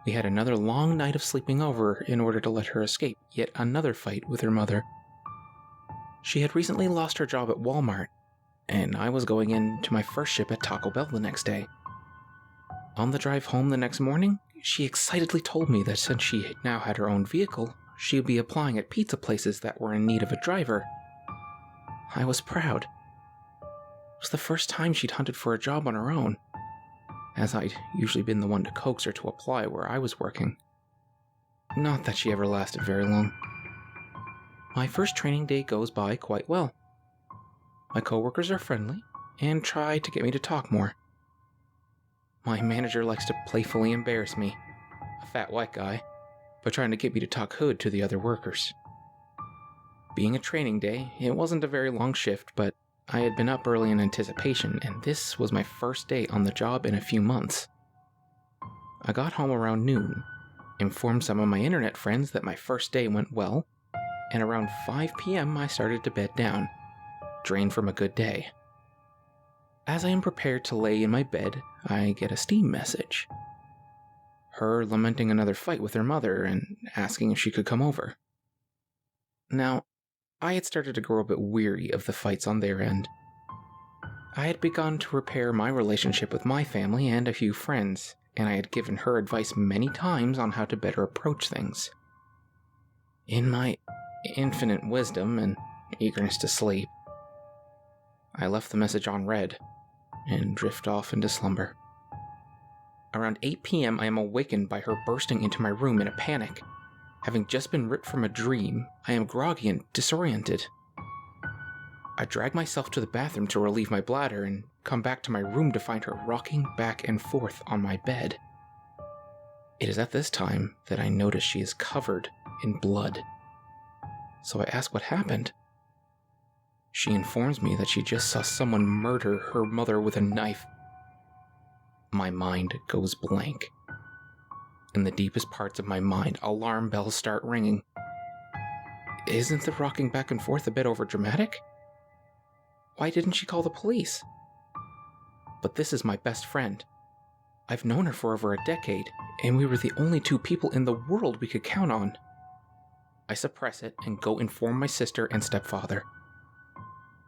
we had another long night of sleeping over in order to let her escape yet another fight with her mother. She had recently lost her job at Walmart, and I was going into my first shift at Taco Bell the next day. On the drive home the next morning, she excitedly told me that since she now had her own vehicle, she would be applying at pizza places that were in need of a driver. I was proud. It was the first time she'd hunted for a job on her own, as I'd usually been the one to coax her to apply where I was working. Not that she ever lasted very long. My first training day goes by quite well. My coworkers are friendly and try to get me to talk more. My manager likes to playfully embarrass me, a fat white guy, by trying to get me to talk hood to the other workers. Being a training day, it wasn't a very long shift, but I had been up early in anticipation, and this was my first day on the job in a few months. I got home around noon, informed some of my internet friends that my first day went well, and around 5 p.m. I started to bed down, drained from a good day. As I am prepared to lay in my bed, I get a Steam message. Her lamenting another fight with her mother and asking if she could come over. Now, I had started to grow a bit weary of the fights on their end. I had begun to repair my relationship with my family and a few friends, and I had given her advice many times on how to better approach things. In my infinite wisdom and eagerness to sleep, I left the message on read and drift off into slumber. Around 8 p.m., I am awakened by her bursting into my room in a panic. Having just been ripped from a dream, I am groggy and disoriented. I drag myself to the bathroom to relieve my bladder and come back to my room to find her rocking back and forth on my bed. It is at this time that I notice she is covered in blood. So I ask what happened. She informs me that she just saw someone murder her mother with a knife. My mind goes blank. In the deepest parts of my mind, alarm bells start ringing. Isn't the rocking back and forth a bit overdramatic? Why didn't she call the police? But this is my best friend. I've known her for over a decade, and we were the only two people in the world we could count on. I suppress it and go inform my sister and stepfather.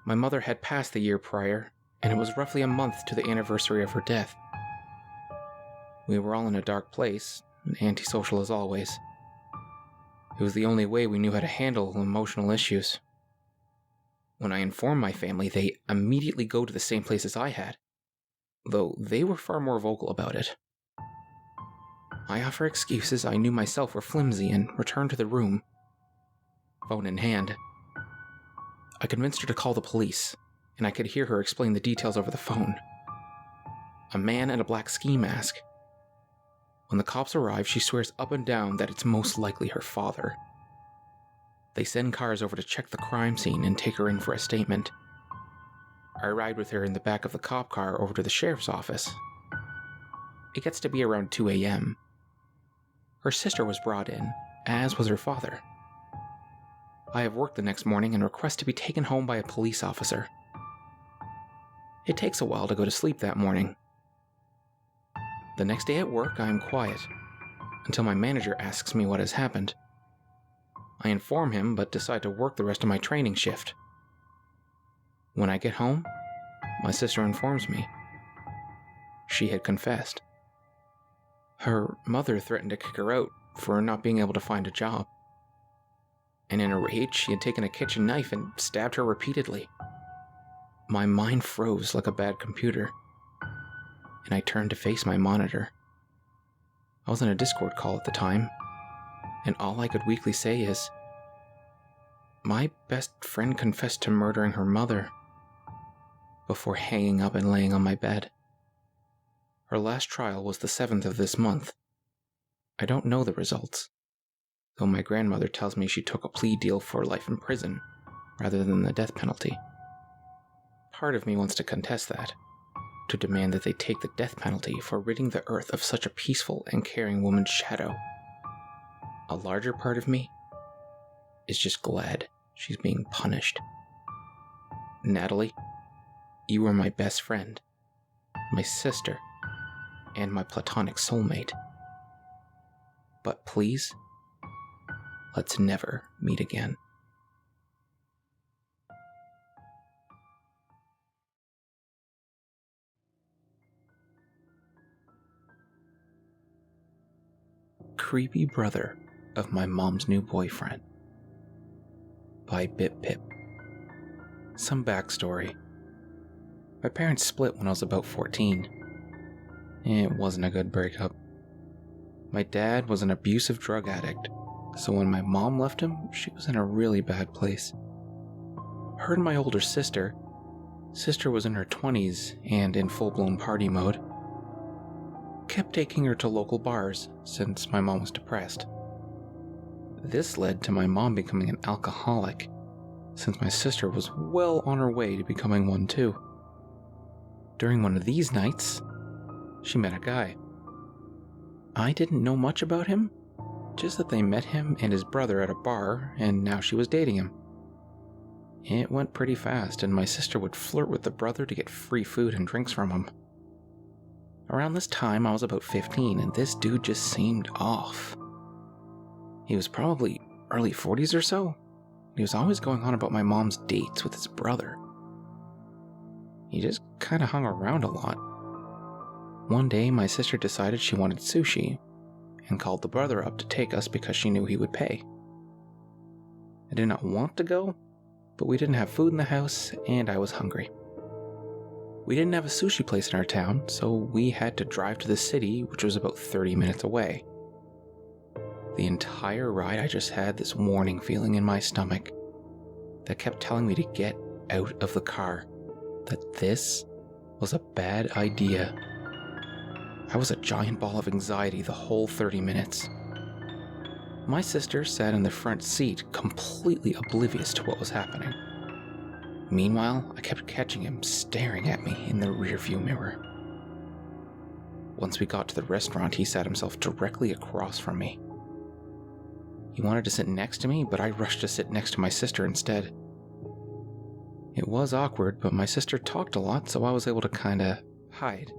My mother had passed the year prior, and it was roughly a month to the anniversary of her death. We were all in a dark place, antisocial as always. It was the only way we knew how to handle emotional issues. When I inform my family, they immediately go to the same place as I had, though they were far more vocal about it. I offer excuses I knew myself were flimsy and return to the room, phone in hand. I convinced her to call the police, and I could hear her explain the details over the phone. A man in a black ski mask. When the cops arrive, she swears up and down that it's most likely her father. They send cars over to check the crime scene and take her in for a statement. I ride with her in the back of the cop car over to the sheriff's office. It gets to be around 2 a.m. Her sister was brought in, as was her father. I have work the next morning and request to be taken home by a police officer. It takes a while to go to sleep that morning. The next day at work, I am quiet, until my manager asks me what has happened. I inform him, but decide to work the rest of my training shift. When I get home, my sister informs me. She had confessed. Her mother threatened to kick her out for not being able to find a job. And in a rage, she had taken a kitchen knife and stabbed her repeatedly. My mind froze like a bad computer, and I turned to face my monitor. I was in a Discord call at the time, and all I could weakly say is, my best friend confessed to murdering her mother, before hanging up and laying on my bed. Her last trial was the 7th of this month. I don't know the results, though my grandmother tells me she took a plea deal for life in prison, rather than the death penalty. Part of me wants to contest that, to demand that they take the death penalty for ridding the earth of such a peaceful and caring woman's shadow. A larger part of me is just glad she's being punished. Natalie, you are my best friend, my sister, and my platonic soulmate. But please, let's never meet again. Creepy Brother of My Mom's New Boyfriend by Bip Pip. Some backstory. My parents split when I was about 14. It wasn't a good breakup. My dad was an abusive drug addict, so when my mom left him, she was in a really bad place. Her and my older sister was in her 20s and in full-blown party mode, kept taking her to local bars since my mom was depressed. This led to my mom becoming an alcoholic, since my sister was well on her way to becoming one too. During one of these nights, she met a guy. I didn't know much about him, just that they met him and his brother at a bar, and now she was dating him. It went pretty fast, and my sister would flirt with the brother to get free food and drinks from him. Around this time, I was about 15, and this dude just seemed off. He was probably early 40s or so. He was always going on about my mom's dates with his brother. He just kind of hung around a lot. One day, my sister decided she wanted sushi, and called the brother up to take us because she knew he would pay. I did not want to go, but we didn't have food in the house, and I was hungry. We didn't have a sushi place in our town, so we had to drive to the city, which was about 30 minutes away. The entire ride, I just had this warning feeling in my stomach that kept telling me to get out of the car, that this was a bad idea. I was a giant ball of anxiety the whole 30 minutes. My sister sat in the front seat, completely oblivious to what was happening. Meanwhile, I kept catching him staring at me in the rearview mirror. Once we got to the restaurant, he sat himself directly across from me. He wanted to sit next to me, but I rushed to sit next to my sister instead. It was awkward, but my sister talked a lot, so I was able to kinda hide.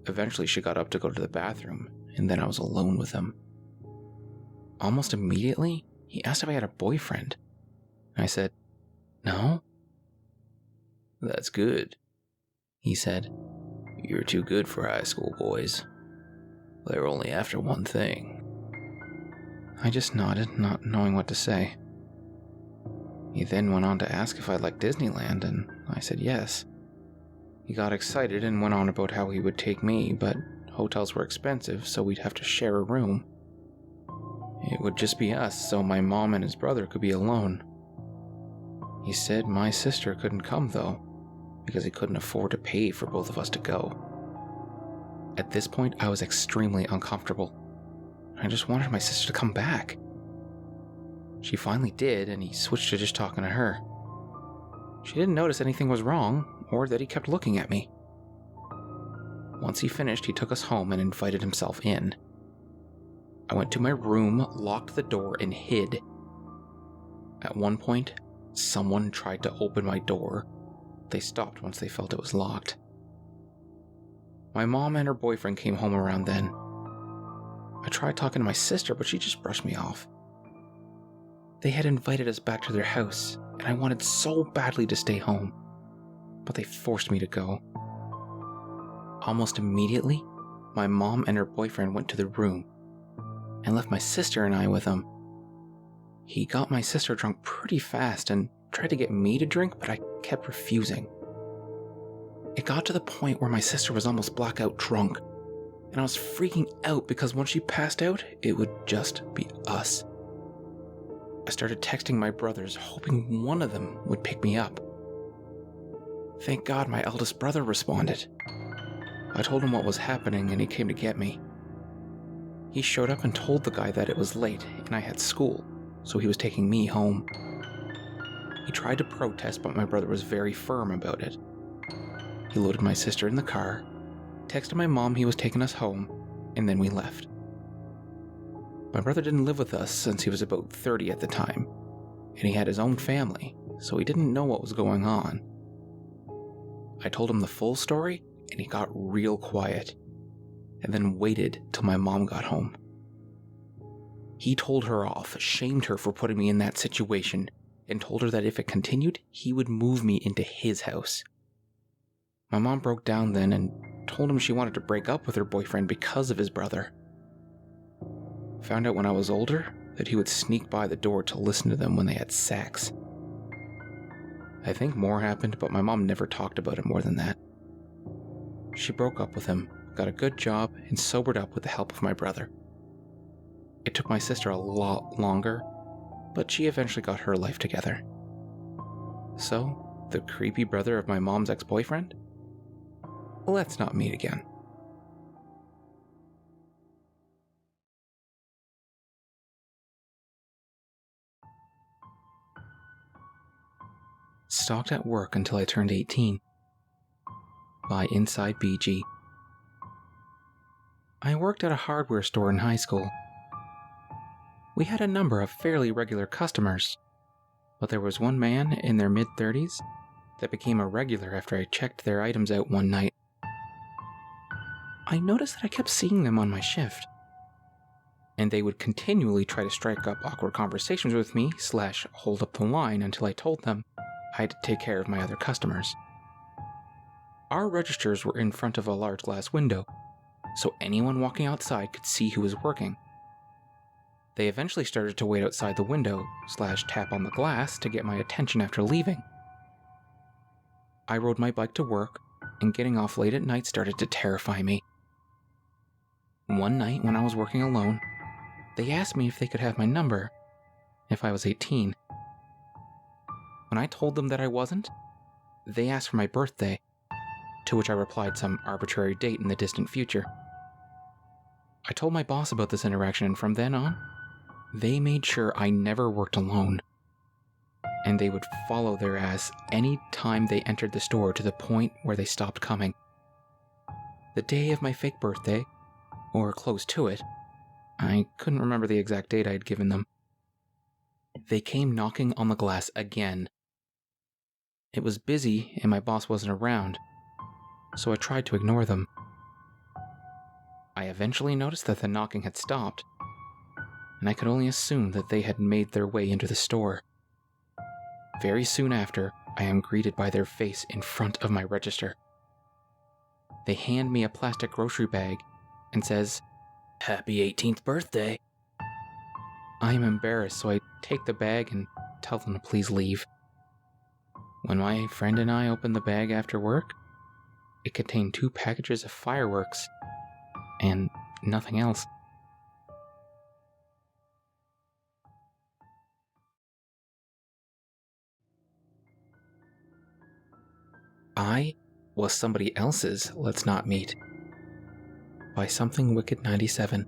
Eventually, she got up to go to the bathroom, and then I was alone with him. Almost immediately, he asked if I had a boyfriend. I said, "No." "That's good," he said. "You're too good for high school boys. They're only after one thing." I just nodded, not knowing what to say. He then went on to ask if I liked Disneyland, and I said yes. He got excited and went on about how he would take me, but hotels were expensive, so we'd have to share a room. It would just be us, so my mom and his brother could be alone. He said my sister couldn't come, though, because he couldn't afford to pay for both of us to go. At this point, I was extremely uncomfortable. I just wanted my sister to come back. She finally did, and he switched to just talking to her. She didn't notice anything was wrong, or that he kept looking at me. Once he finished, he took us home and invited himself in. I went to my room, locked the door, and hid. At one point, someone tried to open my door. They stopped once they felt it was locked. My mom and her boyfriend came home around then. I tried talking to my sister, but she just brushed me off. They had invited us back to their house, and I wanted so badly to stay home, but they forced me to go. Almost immediately, my mom and her boyfriend went to the room and left my sister and I with him. He got my sister drunk pretty fast and tried to get me to drink, but I kept refusing. It got to the point where my sister was almost blackout drunk, and I was freaking out because once she passed out, it would just be us. I started texting my brothers, hoping one of them would pick me up. Thank God my eldest brother responded. I told him what was happening and he came to get me. He showed up and told the guy that it was late and I had school, so he was taking me home. He tried to protest, but my brother was very firm about it. He loaded my sister in the car, texted my mom he was taking us home, and then we left. My brother didn't live with us since he was about 30 at the time, and he had his own family, so he didn't know what was going on. I told him the full story, and he got real quiet, and then waited till my mom got home. He told her off, shamed her for putting me in that situation, and told her that if it continued, he would move me into his house. My mom broke down then and told him she wanted to break up with her boyfriend because of his brother. Found out when I was older that he would sneak by the door to listen to them when they had sex. I think more happened, but my mom never talked about it more than that. She broke up with him, got a good job, and sobered up with the help of my brother. It took my sister a lot longer, but she eventually got her life together. So, the creepy brother of my mom's ex-boyfriend? Let's not meet again. Stalked at work until I turned 18. By Inside BG. I worked at a hardware store in high school. We had a number of fairly regular customers, but there was one man in their mid-30s that became a regular after I checked their items out one night. I noticed that I kept seeing them on my shift, and they would continually try to strike up awkward conversations with me / hold up the line until I told them I had to take care of my other customers. Our registers were in front of a large glass window, so anyone walking outside could see who was working. They eventually started to wait outside the window / tap on the glass to get my attention after leaving. I rode my bike to work, and getting off late at night started to terrify me. One night when I was working alone, they asked me if they could have my number if I was 18. When I told them that I wasn't, they asked for my birthday, to which I replied some arbitrary date in the distant future. I told my boss about this interaction, and from then on, they made sure I never worked alone. And they would follow their ass any time they entered the store to the point where they stopped coming. The day of my fake birthday, or close to it, I couldn't remember the exact date I had given them, they came knocking on the glass again. It was busy and my boss wasn't around, so I tried to ignore them. I eventually noticed that the knocking had stopped, and I could only assume that they had made their way into the store. Very soon after, I am greeted by their face in front of my register. They hand me a plastic grocery bag and says, "Happy 18th birthday." I am embarrassed, so I take the bag and tell them to please leave. When my friend and I opened the bag after work, it contained 2 packages of fireworks and nothing else. I was somebody else's Let's Not Meet by Something Wicked 97.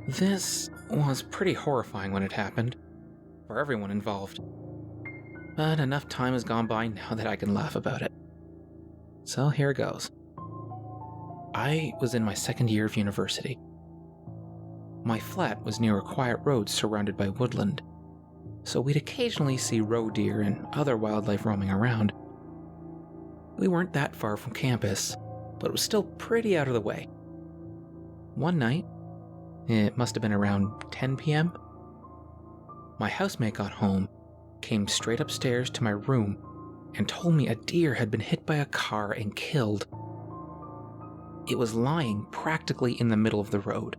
This was pretty horrifying when it happened, for everyone involved. But enough time has gone by now that I can laugh about it. So here goes. I was in my second year of university. My flat was near a quiet road surrounded by woodland, so we'd occasionally see roe deer and other wildlife roaming around. We weren't that far from campus, but it was still pretty out of the way. One night, it must have been around 10 p.m., my housemate got home, came straight upstairs to my room, and told me a deer had been hit by a car and killed. It was lying practically in the middle of the road.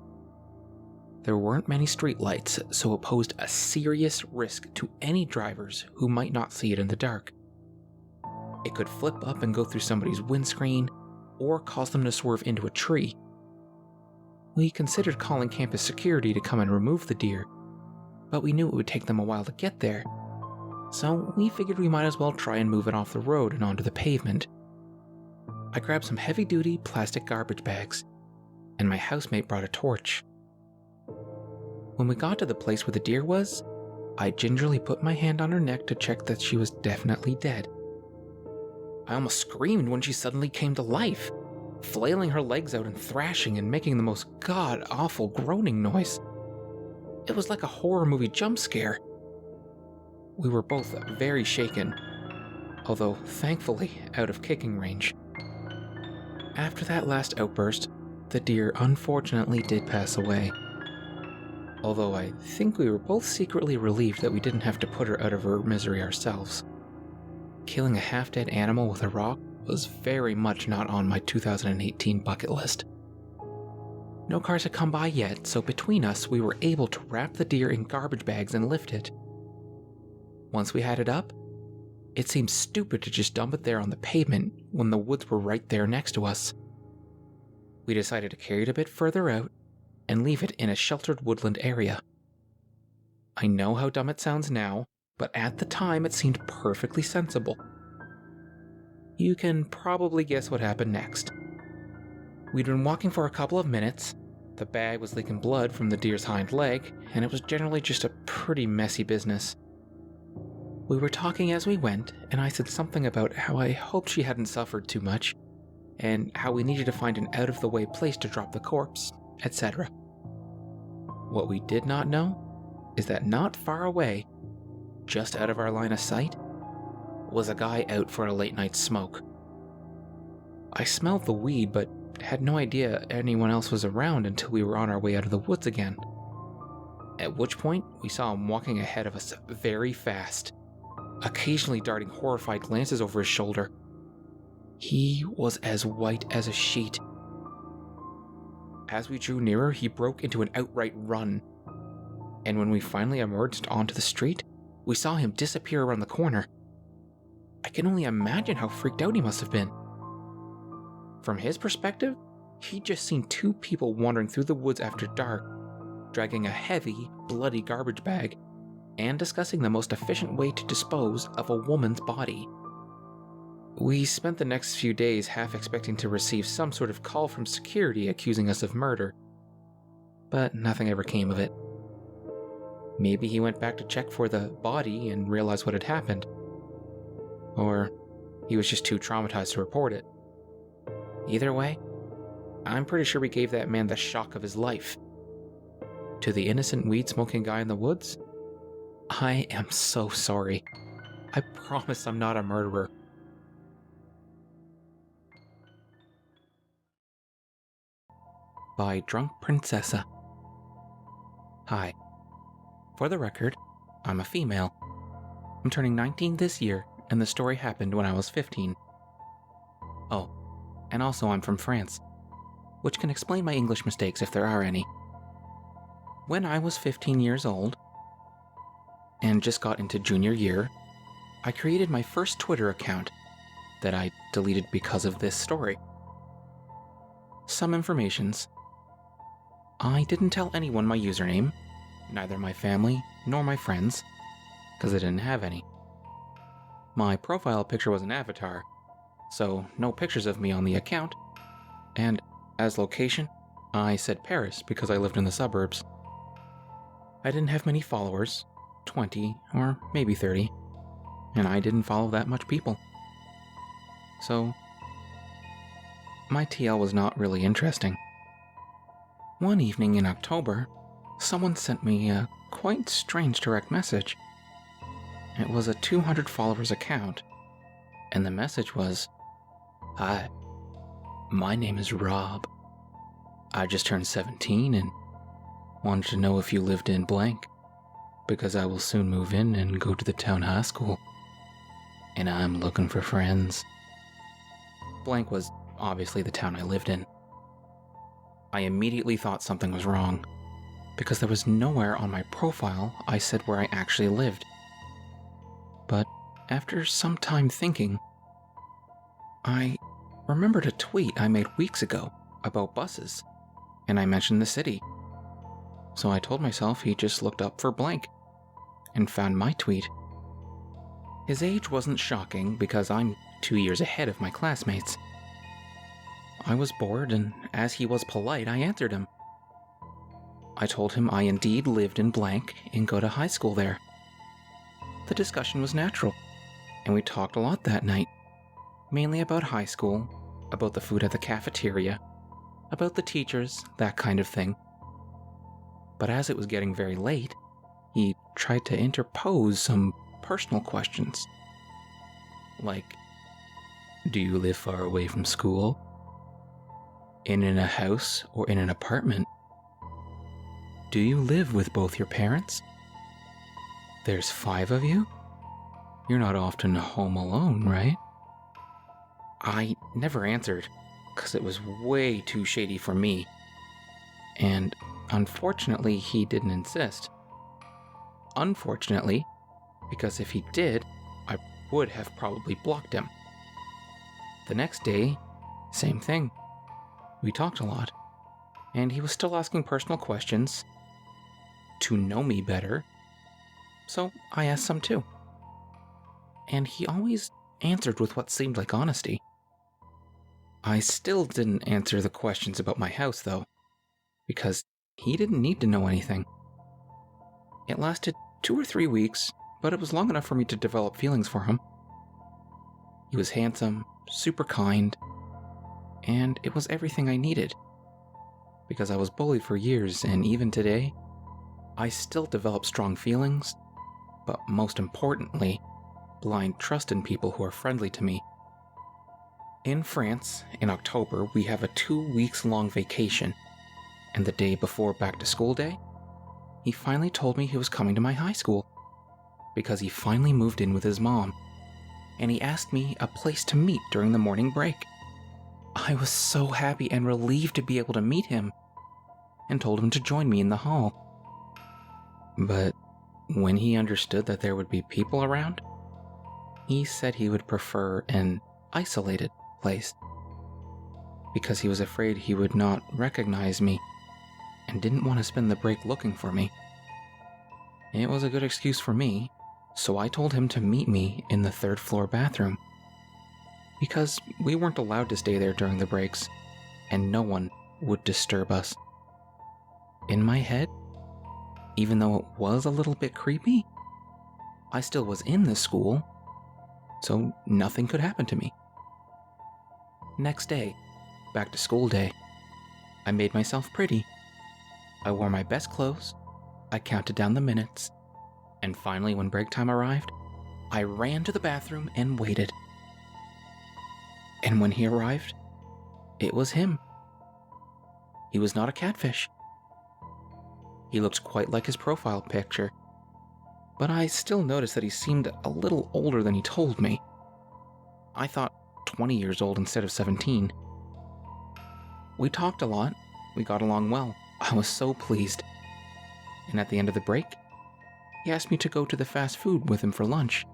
There weren't many streetlights, so it posed a serious risk to any drivers who might not see it in the dark. It could flip up and go through somebody's windscreen, or cause them to swerve into a tree. We considered calling campus security to come and remove the deer, but we knew it would take them a while to get there, so we figured we might as well try and move it off the road and onto the pavement. I grabbed some heavy-duty plastic garbage bags, and my housemate brought a torch. When we got to the place where the deer was, I gingerly put my hand on her neck to check that she was definitely dead. I almost screamed when she suddenly came to life, flailing her legs out and thrashing and making the most god-awful groaning noise. It was like a horror movie jump scare. We were both very shaken, although thankfully out of kicking range. After that last outburst, the deer unfortunately did pass away. Although I think we were both secretly relieved that we didn't have to put her out of her misery ourselves. Killing a half-dead animal with a rock was very much not on my 2018 bucket list. No cars had come by yet, so between us we were able to wrap the deer in garbage bags and lift it. Once we had it up, it seemed stupid to just dump it there on the pavement when the woods were right there next to us. We decided to carry it a bit further out and leave it in a sheltered woodland area. I know how dumb it sounds now, but at the time it seemed perfectly sensible. You can probably guess what happened next. We'd been walking for a couple of minutes, the bag was leaking blood from the deer's hind leg, and it was generally just a pretty messy business. We were talking as we went, and I said something about how I hoped she hadn't suffered too much, and how we needed to find an out-of-the-way place to drop the corpse, etc. What we did not know is that not far away, just out of our line of sight, was a guy out for a late night smoke. I smelled the weed, but had no idea anyone else was around until we were on our way out of the woods again. At which point, we saw him walking ahead of us very fast, occasionally darting horrified glances over his shoulder. He was as white as a sheet. As we drew nearer, he broke into an outright run, and when we finally emerged onto the street, we saw him disappear around the corner. I can only imagine how freaked out he must have been. From his perspective, he'd just seen two people wandering through the woods after dark, dragging a heavy, bloody garbage bag, and discussing the most efficient way to dispose of a woman's body. We spent the next few days half expecting to receive some sort of call from security accusing us of murder, but nothing ever came of it. Maybe he went back to check for the body and realized what had happened. Or he was just too traumatized to report it. Either way, I'm pretty sure we gave that man the shock of his life. To the innocent weed-smoking guy in the woods, I am so sorry. I promise I'm not a murderer. By Drunk Princessa. Hi. For the record, I'm a female. I'm turning 19 this year, and the story happened when I was 15. Oh, and also I'm from France, which can explain my English mistakes if there are any. When I was 15 years old, and just got into junior year, I created my first Twitter account that I deleted because of this story. Some informations. I didn't tell anyone my username, neither my family nor my friends, because I didn't have any. My profile picture was an avatar, so no pictures of me on the account, and as location, I said Paris because I lived in the suburbs. I didn't have many followers, 20 or maybe 30, and I didn't follow that much people. So, my TL was not really interesting. One evening in October, someone sent me a quite strange direct message. It was a 200 followers account, and the message was, "Hi, my name is Rob. I just turned 17 and wanted to know if you lived in blank, because I will soon move in and go to the town high school, and I'm looking for friends." Blank was obviously the town I lived in. I immediately thought something was wrong, because there was nowhere on my profile I said where I actually lived. But after some time thinking, I remembered a tweet I made weeks ago about buses, and I mentioned the city. So I told myself he just looked up for blank, and found my tweet. His age wasn't shocking because I'm 2 years ahead of my classmates. I was bored, and as he was polite, I answered him. I told him I indeed lived in blank and go to high school there. The discussion was natural, and we talked a lot that night, mainly about high school, about the food at the cafeteria, about the teachers, that kind of thing. But as it was getting very late, he tried to interpose some personal questions. Like, do you live far away from school? In a house or in an apartment? Do you live with both your parents? There's 5 of you? You're not often home alone, right? I never answered, because it was way too shady for me. And unfortunately, he didn't insist. Unfortunately, because if he did, I would have probably blocked him. The next day, same thing. We talked a lot, and he was still asking personal questions to know me better, so I asked some too. And he always answered with what seemed like honesty. I still didn't answer the questions about my house, though, because he didn't need to know anything. It lasted 2 or 3 weeks, but it was long enough for me to develop feelings for him. He was handsome, super kind, and it was everything I needed. Because I was bullied for years, and even today, I still develop strong feelings, but most importantly, blind trust in people who are friendly to me. In France, in October, we have a 2 weeks long vacation, and the day before back to school day, he finally told me he was coming to my high school, because he finally moved in with his mom, and he asked me a place to meet during the morning break. I was so happy and relieved to be able to meet him, and told him to join me in the hall. But when he understood that there would be people around, He said he would prefer an isolated place because he was afraid he would not recognize me and didn't want to spend the break looking for me. It was a good excuse for me, so I told him to meet me in the 3rd floor bathroom because we weren't allowed to stay there during the breaks and no one would disturb us. In my head, even though it was a little bit creepy, I still was in the school, so nothing could happen to me. Next day, back to school day, I made myself pretty. I wore my best clothes, I counted down the minutes, and finally when break time arrived, I ran to the bathroom and waited. And when he arrived, it was him. He was not a catfish. He looked quite like his profile picture, but I still noticed that he seemed a little older than he told me. I thought 20 years old instead of 17. We talked a lot, we got along well. I was so pleased. And at the end of the break, he asked me to go to the fast food with him for lunch.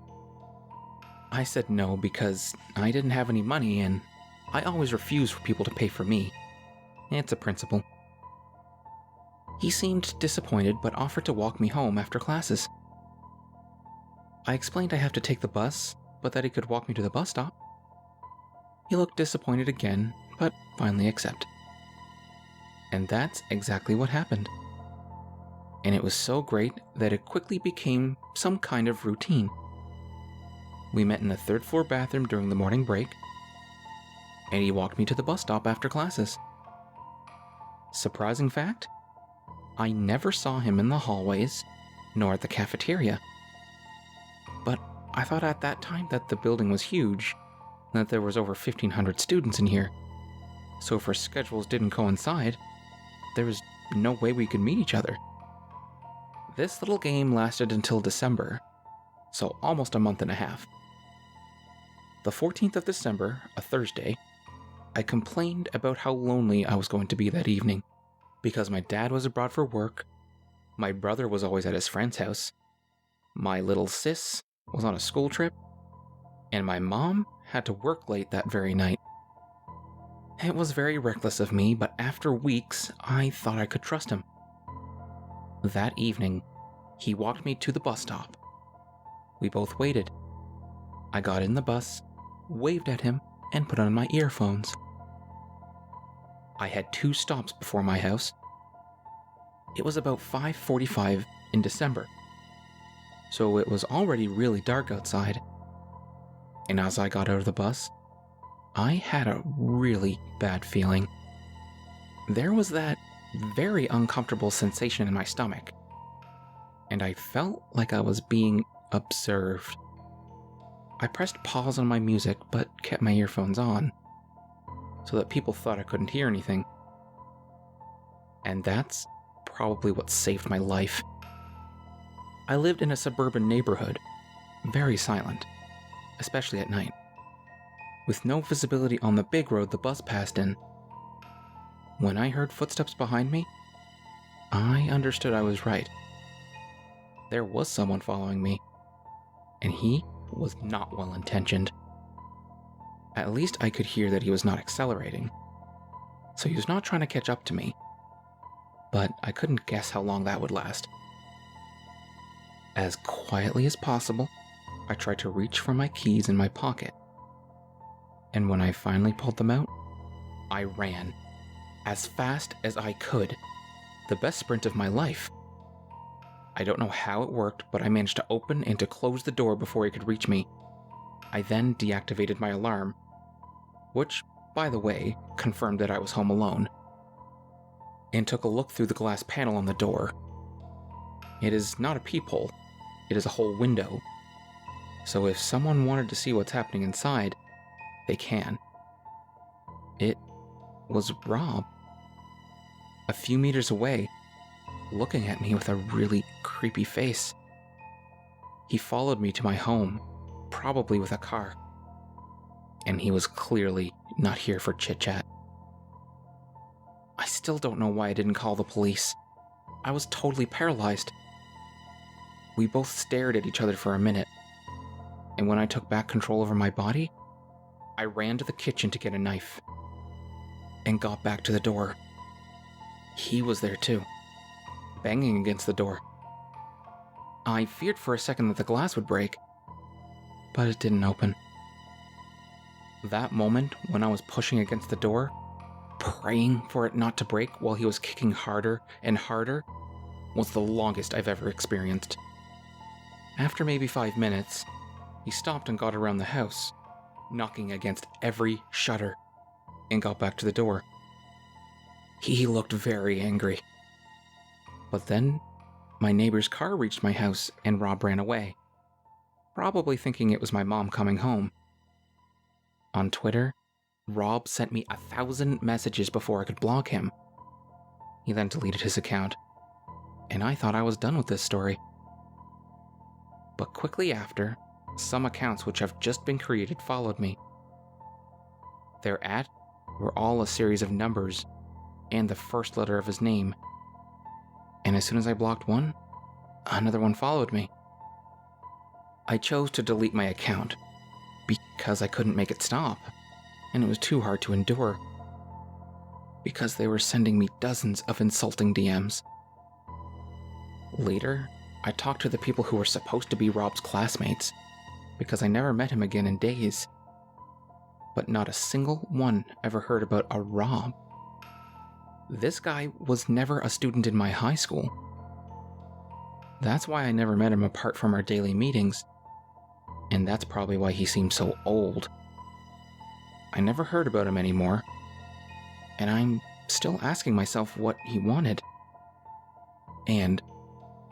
I said no because I didn't have any money and I always refuse for people to pay for me. It's a principle. He seemed disappointed but offered to walk me home after classes. I explained I have to take the bus, but that he could walk me to the bus stop. He looked disappointed again, but finally accepted. And that's exactly what happened. And it was so great that it quickly became some kind of routine. We met in the 3rd floor bathroom during the morning break, and he walked me to the bus stop after classes. Surprising fact? I never saw him in the hallways, nor at the cafeteria. But I thought at that time that the building was huge, and that there was over 1,500 students in here. So if our schedules didn't coincide, there was no way we could meet each other. This little game lasted until December, so almost a month and a half. The 14th of December, a Thursday, I complained about how lonely I was going to be that evening, because my dad was abroad for work, my brother was always at his friend's house, my little sis was on a school trip, and my mom had to work late that very night. It was very reckless of me, but after weeks, I thought I could trust him. That evening, he walked me to the bus stop. We both waited. I got in the bus, waved at him, and put on my earphones. I had 2 stops before my house. It was about 5:45 in December, so it was already really dark outside. And as I got out of the bus, I had a really bad feeling. There was that very uncomfortable sensation in my stomach, and I felt like I was being observed. I pressed pause on my music but kept my earphones on, so that people thought I couldn't hear anything. And that's probably what saved my life. I lived in a suburban neighborhood, very silent, especially at night, with no visibility on the big road the bus passed in. When I heard footsteps behind me, I understood I was right. There was someone following me, and he was not well-intentioned. At least I could hear that he was not accelerating, so he was not trying to catch up to me, but I couldn't guess how long that would last. As quietly as possible, I tried to reach for my keys in my pocket, and when I finally pulled them out, I ran as fast as I could, the best sprint of my life. I don't know how it worked, but I managed to open and to close the door before he could reach me. I then deactivated my alarm, which, by the way, confirmed that I was home alone, and took a look through the glass panel on the door. It is not a peephole, it is a whole window, so if someone wanted to see what's happening inside, they can. It was Rob, a few meters away, looking at me with a really creepy face. He followed me to my home, probably with a car, and he was clearly not here for chit-chat. I still don't know why I didn't call the police. I was totally paralyzed. We both stared at each other for a minute. and when I took back control over my body, I ran to the kitchen to get a knife and got back to the door. He was there too, banging against the door. I feared for a second that the glass would break, but it didn't open. That moment when I was pushing against the door, praying for it not to break while he was kicking harder and harder, was the longest I've ever experienced. After maybe 5 minutes, he stopped and got around the house, knocking against every shutter, and got back to the door. He looked very angry. But then, my neighbor's car reached my house and Rob ran away, probably thinking it was my mom coming home. On Twitter, Rob sent me 1,000 messages before I could block him. He then deleted his account, and I thought I was done with this story. But quickly after, some accounts which have just been created followed me. Their @ were all a series of numbers and the first letter of his name. And as soon as I blocked one, another one followed me. I chose to delete my account because I couldn't make it stop, and it was too hard to endure. Because they were sending me dozens of insulting DMs. Later, I talked to the people who were supposed to be Rob's classmates, because I never met him again in days. But not a single one ever heard about a Rob. This guy was never a student in my high school. That's why I never met him apart from our daily meetings, and that's probably why he seemed so old. I never heard about him anymore, and I'm still asking myself what he wanted, and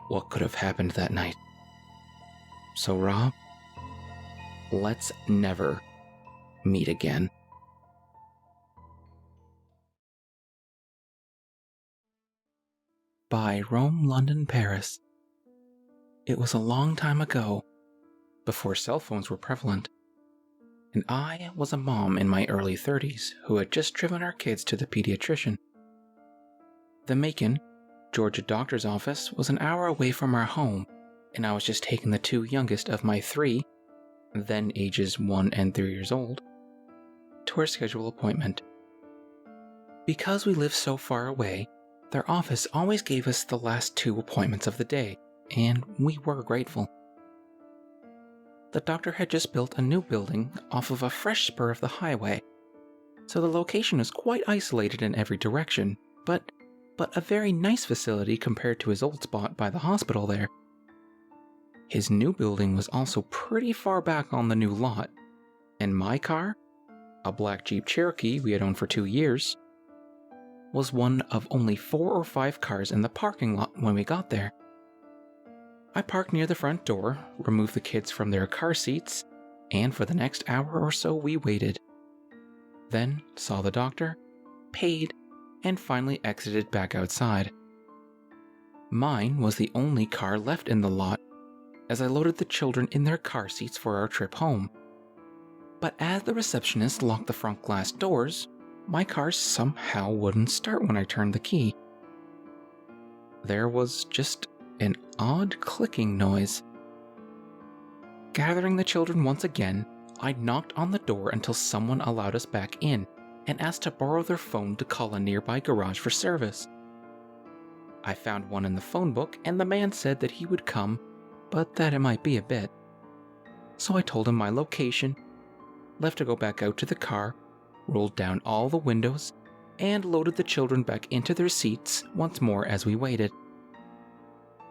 what could have happened that night. So Rob, let's never meet again. By Rome, London, Paris. It was a long time ago, before cell phones were prevalent, and I was a mom in my early 30s who had just driven our kids to the pediatrician. The Macon, Georgia doctor's office was an hour away from our home, and I was just taking the 2 youngest of my 3, then ages 1 and 3 years old, to our scheduled appointment. Because we lived so far away, their office always gave us the last 2 appointments of the day, and we were grateful. The doctor had just built a new building off of a fresh spur of the highway, so the location is quite isolated in every direction, but a very nice facility compared to his old spot by the hospital there. His new building was also pretty far back on the new lot, and my car, a black Jeep Cherokee we had owned for 2 years, was one of only 4 or 5 cars in the parking lot when we got there. I parked near the front door, removed the kids from their car seats, and for the next hour or so we waited. Then saw the doctor, paid, and finally exited back outside. Mine was the only car left in the lot, as I loaded the children in their car seats for our trip home. But as the receptionist locked the front glass doors, my car somehow wouldn't start when I turned the key. There was just an odd clicking noise. Gathering the children once again, I knocked on the door until someone allowed us back in and asked to borrow their phone to call a nearby garage for service. I found one in the phone book and the man said that he would come, but that it might be a bit. So I told him my location, left to go back out to the car, rolled down all the windows, and loaded the children back into their seats once more as we waited.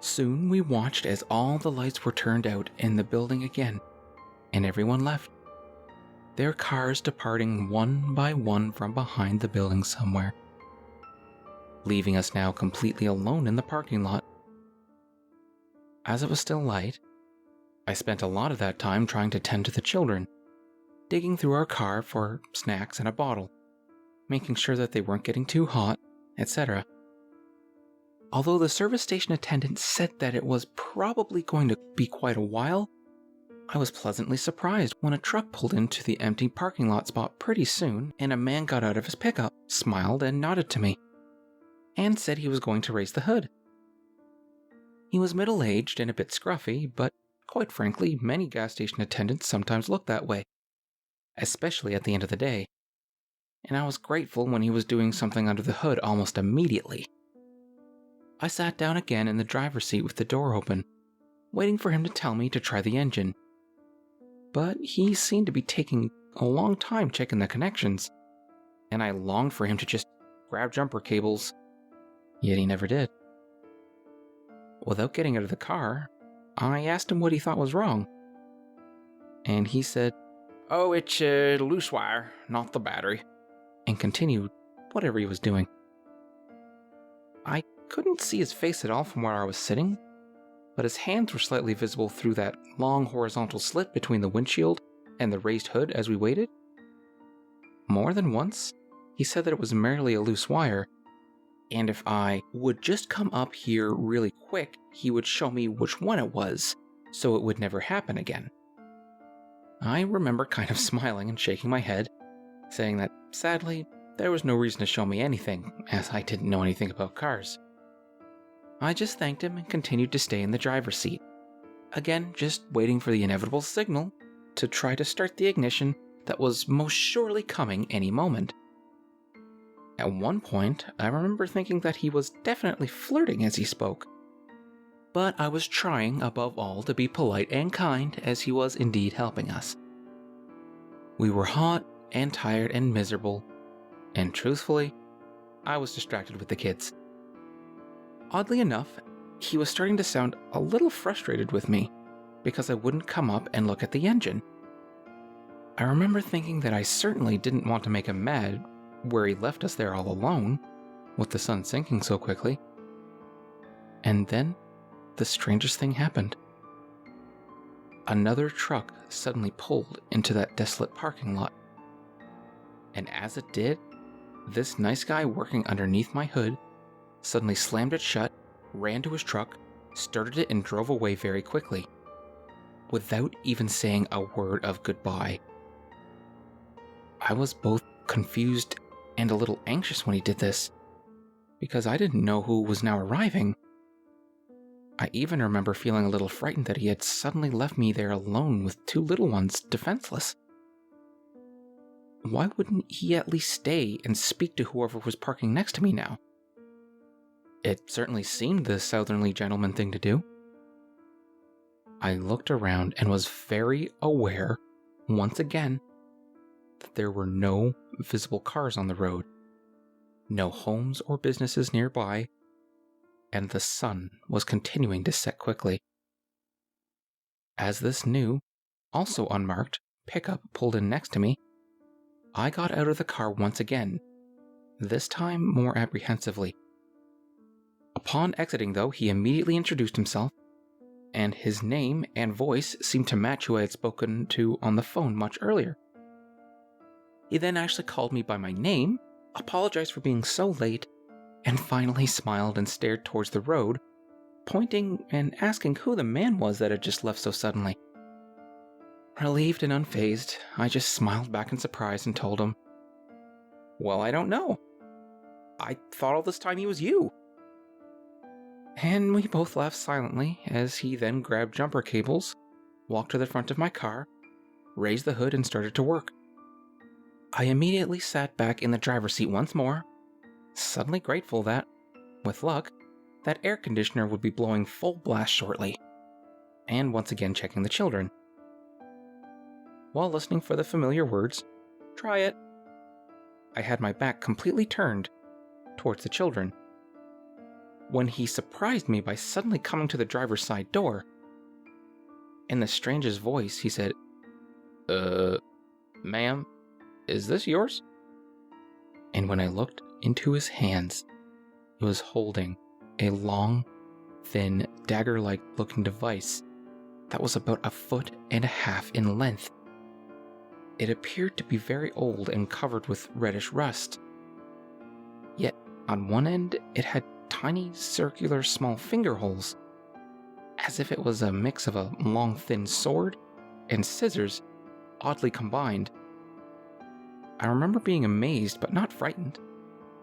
Soon we watched as all the lights were turned out in the building again, and everyone left, their cars departing one by one from behind the building somewhere, leaving us now completely alone in the parking lot. As it was still light, I spent a lot of that time trying to tend to the children, digging through our car for snacks and a bottle, making sure that they weren't getting too hot, etc. Although the service station attendant said that it was probably going to be quite a while, I was pleasantly surprised when a truck pulled into the empty parking lot spot pretty soon and a man got out of his pickup, smiled and nodded to me, and said he was going to raise the hood. He was middle-aged and a bit scruffy, but quite frankly, many gas station attendants sometimes look that way, especially at the end of the day. And I was grateful when he was doing something under the hood almost immediately. I sat down again in the driver's seat with the door open, waiting for him to tell me to try the engine. But he seemed to be taking a long time checking the connections, and I longed for him to just grab jumper cables, yet he never did. Without getting out of the car, I asked him what he thought was wrong. And he said, "Oh, it's a loose wire, not the battery," and continued whatever he was doing. I couldn't see his face at all from where I was sitting, but his hands were slightly visible through that long horizontal slit between the windshield and the raised hood as we waited. More than once, he said that it was merely a loose wire, and if I would just come up here really quick, he would show me which one it was, so it would never happen again. I remember kind of smiling and shaking my head, saying that, sadly, there was no reason to show me anything, as I didn't know anything about cars. I just thanked him and continued to stay in the driver's seat, again just waiting for the inevitable signal to try to start the ignition that was most surely coming any moment. At one point, I remember thinking that he was definitely flirting as he spoke. But I was trying, above all, to be polite and kind, as he was indeed helping us. We were hot and tired and miserable, and truthfully, I was distracted with the kids. Oddly enough, he was starting to sound a little frustrated with me, because I wouldn't come up and look at the engine. I remember thinking that I certainly didn't want to make him mad where he left us there all alone, with the sun sinking so quickly. And then, the strangest thing happened. Another truck suddenly pulled into that desolate parking lot. And as it did, this nice guy working underneath my hood suddenly slammed it shut, ran to his truck, started it and drove away very quickly, without even saying a word of goodbye. I was both confused and a little anxious when he did this, because I didn't know who was now arriving. I even remember feeling a little frightened that he had suddenly left me there alone with two little ones, defenseless. Why wouldn't he at least stay and speak to whoever was parking next to me now? It certainly seemed the southerly gentleman thing to do. I looked around and was very aware, once again, that there were no visible cars on the road, no homes or businesses nearby, and the sun was continuing to set quickly. As this new, also unmarked, pickup pulled in next to me, I got out of the car once again, this time more apprehensively. Upon exiting, though, he immediately introduced himself, and his name and voice seemed to match who I had spoken to on the phone much earlier. He then actually called me by my name, apologized for being so late, and finally smiled and stared towards the road, pointing and asking who the man was that had just left so suddenly. Relieved and unfazed, I just smiled back in surprise and told him, "Well, I don't know. I thought all this time he was you." And we both laughed silently as he then grabbed jumper cables, walked to the front of my car, raised the hood and started to work. I immediately sat back in the driver's seat once more, suddenly grateful that, with luck, that air conditioner would be blowing full blast shortly, and once again checking the children. While listening for the familiar words, "Try it," I had my back completely turned towards the children, when he surprised me by suddenly coming to the driver's side door. In the strangest voice, he said, "Ma'am, is this yours?" And when I looked into his hands, he was holding a long, thin, dagger-like looking device that was about 1.5 feet in length. It appeared to be very old and covered with reddish rust. Yet, on one end, it had tiny, circular, small finger holes, as if it was a mix of a long, thin sword and scissors, oddly combined. I remember being amazed but not frightened,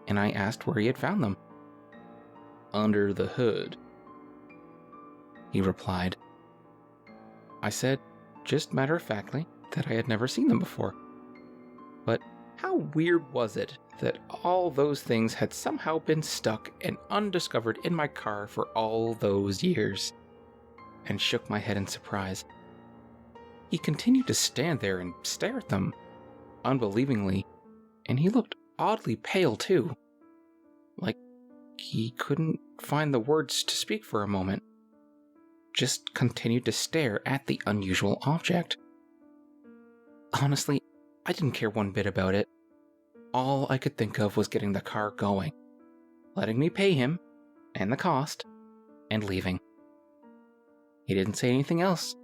and I asked where he had found them. "Under the hood," he replied. I said, just matter-of-factly, that I had never seen them before. But how weird was it that all those things had somehow been stuck and undiscovered in my car for all those years? And shook my head in surprise. He continued to stand there and stare at them, unbelievingly, and he looked oddly pale too. Like he couldn't find the words to speak for a moment. Just continued to stare at the unusual object. Honestly, I didn't care one bit about it. All I could think of was getting the car going, letting me pay him, and the cost, and leaving. He didn't say anything else.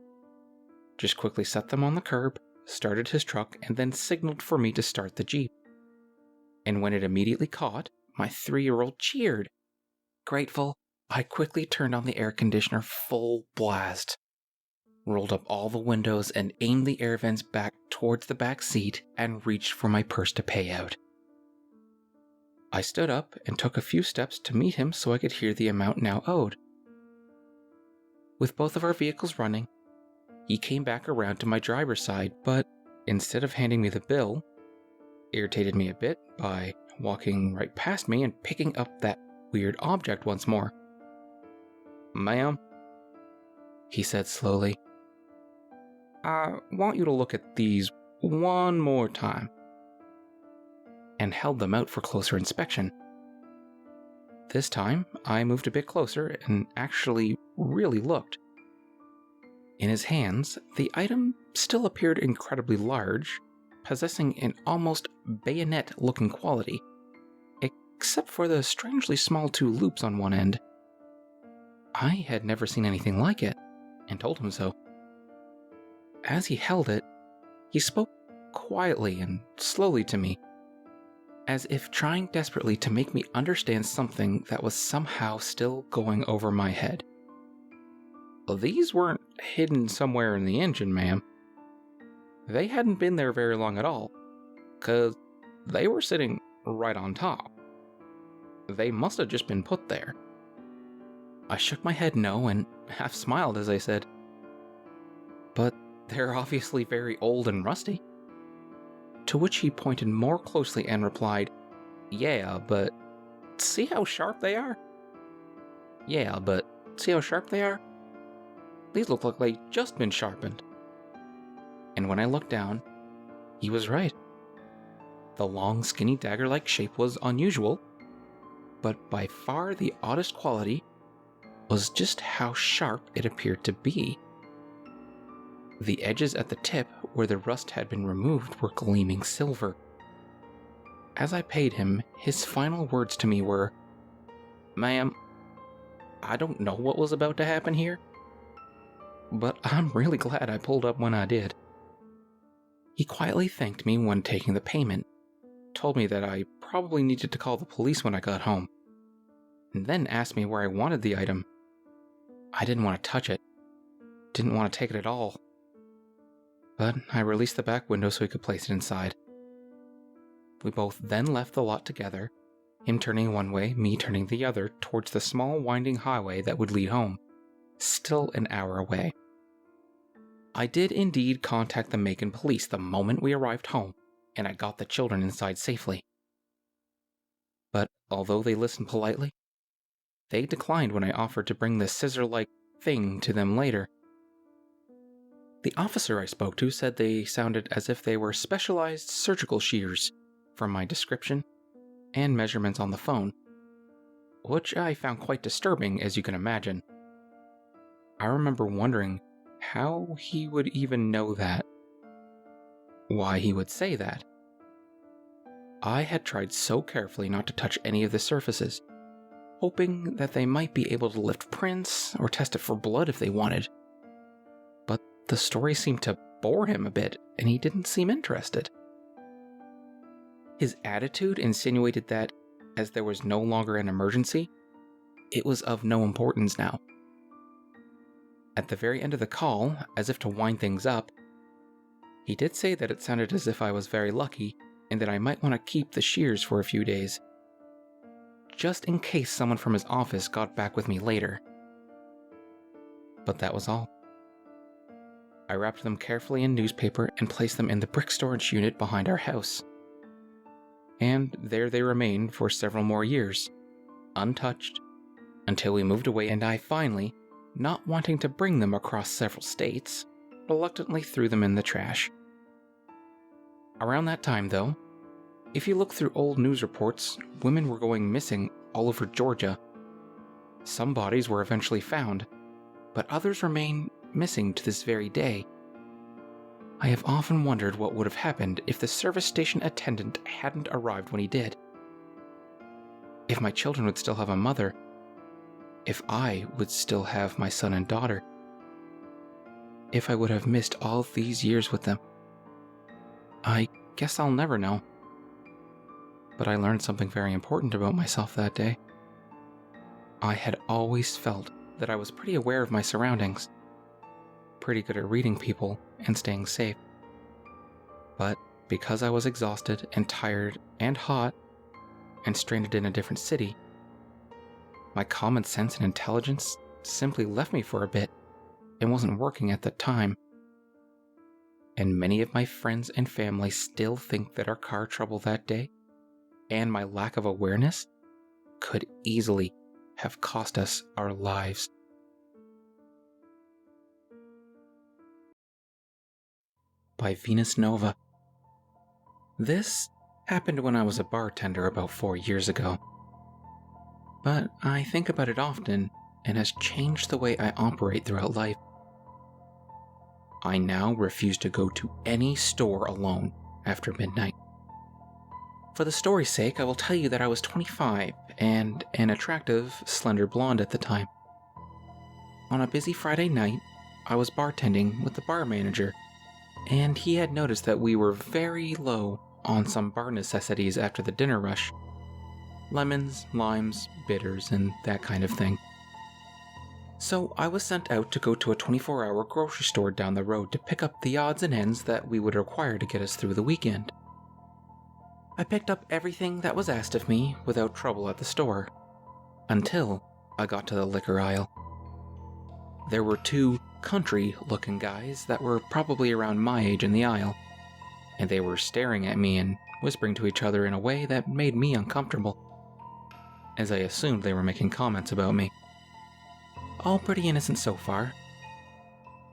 Just quickly set them on the curb, started his truck, and then signaled for me to start the Jeep. And when it immediately caught, my 3-year-old cheered. Grateful, I quickly turned on the air conditioner full blast, rolled up all the windows and aimed the air vents back towards the back seat and reached for my purse to pay out. I stood up and took a few steps to meet him so I could hear the amount now owed. With both of our vehicles running, he came back around to my driver's side, but instead of handing me the bill, irritated me a bit by walking right past me and picking up that weird object once more. "Ma'am," he said slowly, "I want you to look at these one more time," and held them out for closer inspection. This time, I moved a bit closer and actually really looked. In his hands, the item still appeared incredibly large, possessing an almost bayonet-looking quality, except for the strangely small 2 loops on one end. I had never seen anything like it, and told him so. As he held it, he spoke quietly and slowly to me, as if trying desperately to make me understand something that was somehow still going over my head. "These weren't hidden somewhere in the engine, ma'am. They hadn't been there very long at all, 'cause they were sitting right on top. They must have just been put there." I shook my head no and half smiled as I said, "But they're obviously very old and rusty." To which he pointed more closely and replied, "Yeah, but see how sharp they are? Yeah, but see how sharp they are? These look like they've just been sharpened." And when I looked down, he was right. The long, skinny dagger-like shape was unusual, but by far the oddest quality was just how sharp it appeared to be. The edges at the tip, where the rust had been removed, were gleaming silver. As I paid him, his final words to me were, "Ma'am, I don't know what was about to happen here, but I'm really glad I pulled up when I did." He quietly thanked me when taking the payment, told me that I probably needed to call the police when I got home, and then asked me where I wanted the item. I didn't want to touch it, didn't want to take it at all, but I released the back window so he could place it inside. We both then left the lot together, him turning one way, me turning the other, towards the small winding highway that would lead home, still an hour away. I did indeed contact the Macon police the moment we arrived home, and I got the children inside safely. But although they listened politely, they declined when I offered to bring the scissor-like thing to them later. The officer I spoke to said they sounded as if they were specialized surgical shears, from my description and measurements on the phone, which I found quite disturbing, as you can imagine. I remember wondering how he would even know that, why he would say that. I had tried so carefully not to touch any of the surfaces, hoping that they might be able to lift prints or test it for blood if they wanted. But the story seemed to bore him a bit, and he didn't seem interested. His attitude insinuated that, as there was no longer an emergency, it was of no importance now. At the very end of the call, as if to wind things up, he did say that it sounded as if I was very lucky and that I might want to keep the shears for a few days, just in case someone from his office got back with me later. But that was all. I wrapped them carefully in newspaper and placed them in the brick storage unit behind our house. And there they remained for several more years, untouched, until we moved away and I finally, not wanting to bring them across several states, reluctantly threw them in the trash. Around that time, though, if you look through old news reports, women were going missing all over Georgia. Some bodies were eventually found, but others remain missing to this very day. I have often wondered what would have happened if the service station attendant hadn't arrived when he did. If my children would still have a mother. If I would still have my son and daughter. If I would have missed all these years with them. I guess I'll never know. But I learned something very important about myself that day. I had always felt that I was pretty aware of my surroundings, pretty good at reading people and staying safe. But because I was exhausted and tired and hot and stranded in a different city, my common sense and intelligence simply left me for a bit and wasn't working at the time. And many of my friends and family still think that our car trouble that day and my lack of awareness could easily have cost us our lives. By Venus Nova. This happened when I was a bartender about 4 years ago. But I think about it often and has changed the way I operate throughout life. I now refuse to go to any store alone after midnight. For the story's sake, I will tell you that I was 25 and an attractive, slender blonde at the time. On a busy Friday night, I was bartending with the bar manager, and he had noticed that we were very low on some bar necessities after the dinner rush. Lemons, limes, bitters, and that kind of thing. So I was sent out to go to a 24-hour grocery store down the road to pick up the odds and ends that we would require to get us through the weekend. I picked up everything that was asked of me without trouble at the store, until I got to the liquor aisle. There were 2 country-looking guys that were probably around my age in the aisle, and they were staring at me and whispering to each other in a way that made me uncomfortable, as I assumed they were making comments about me. All pretty innocent so far.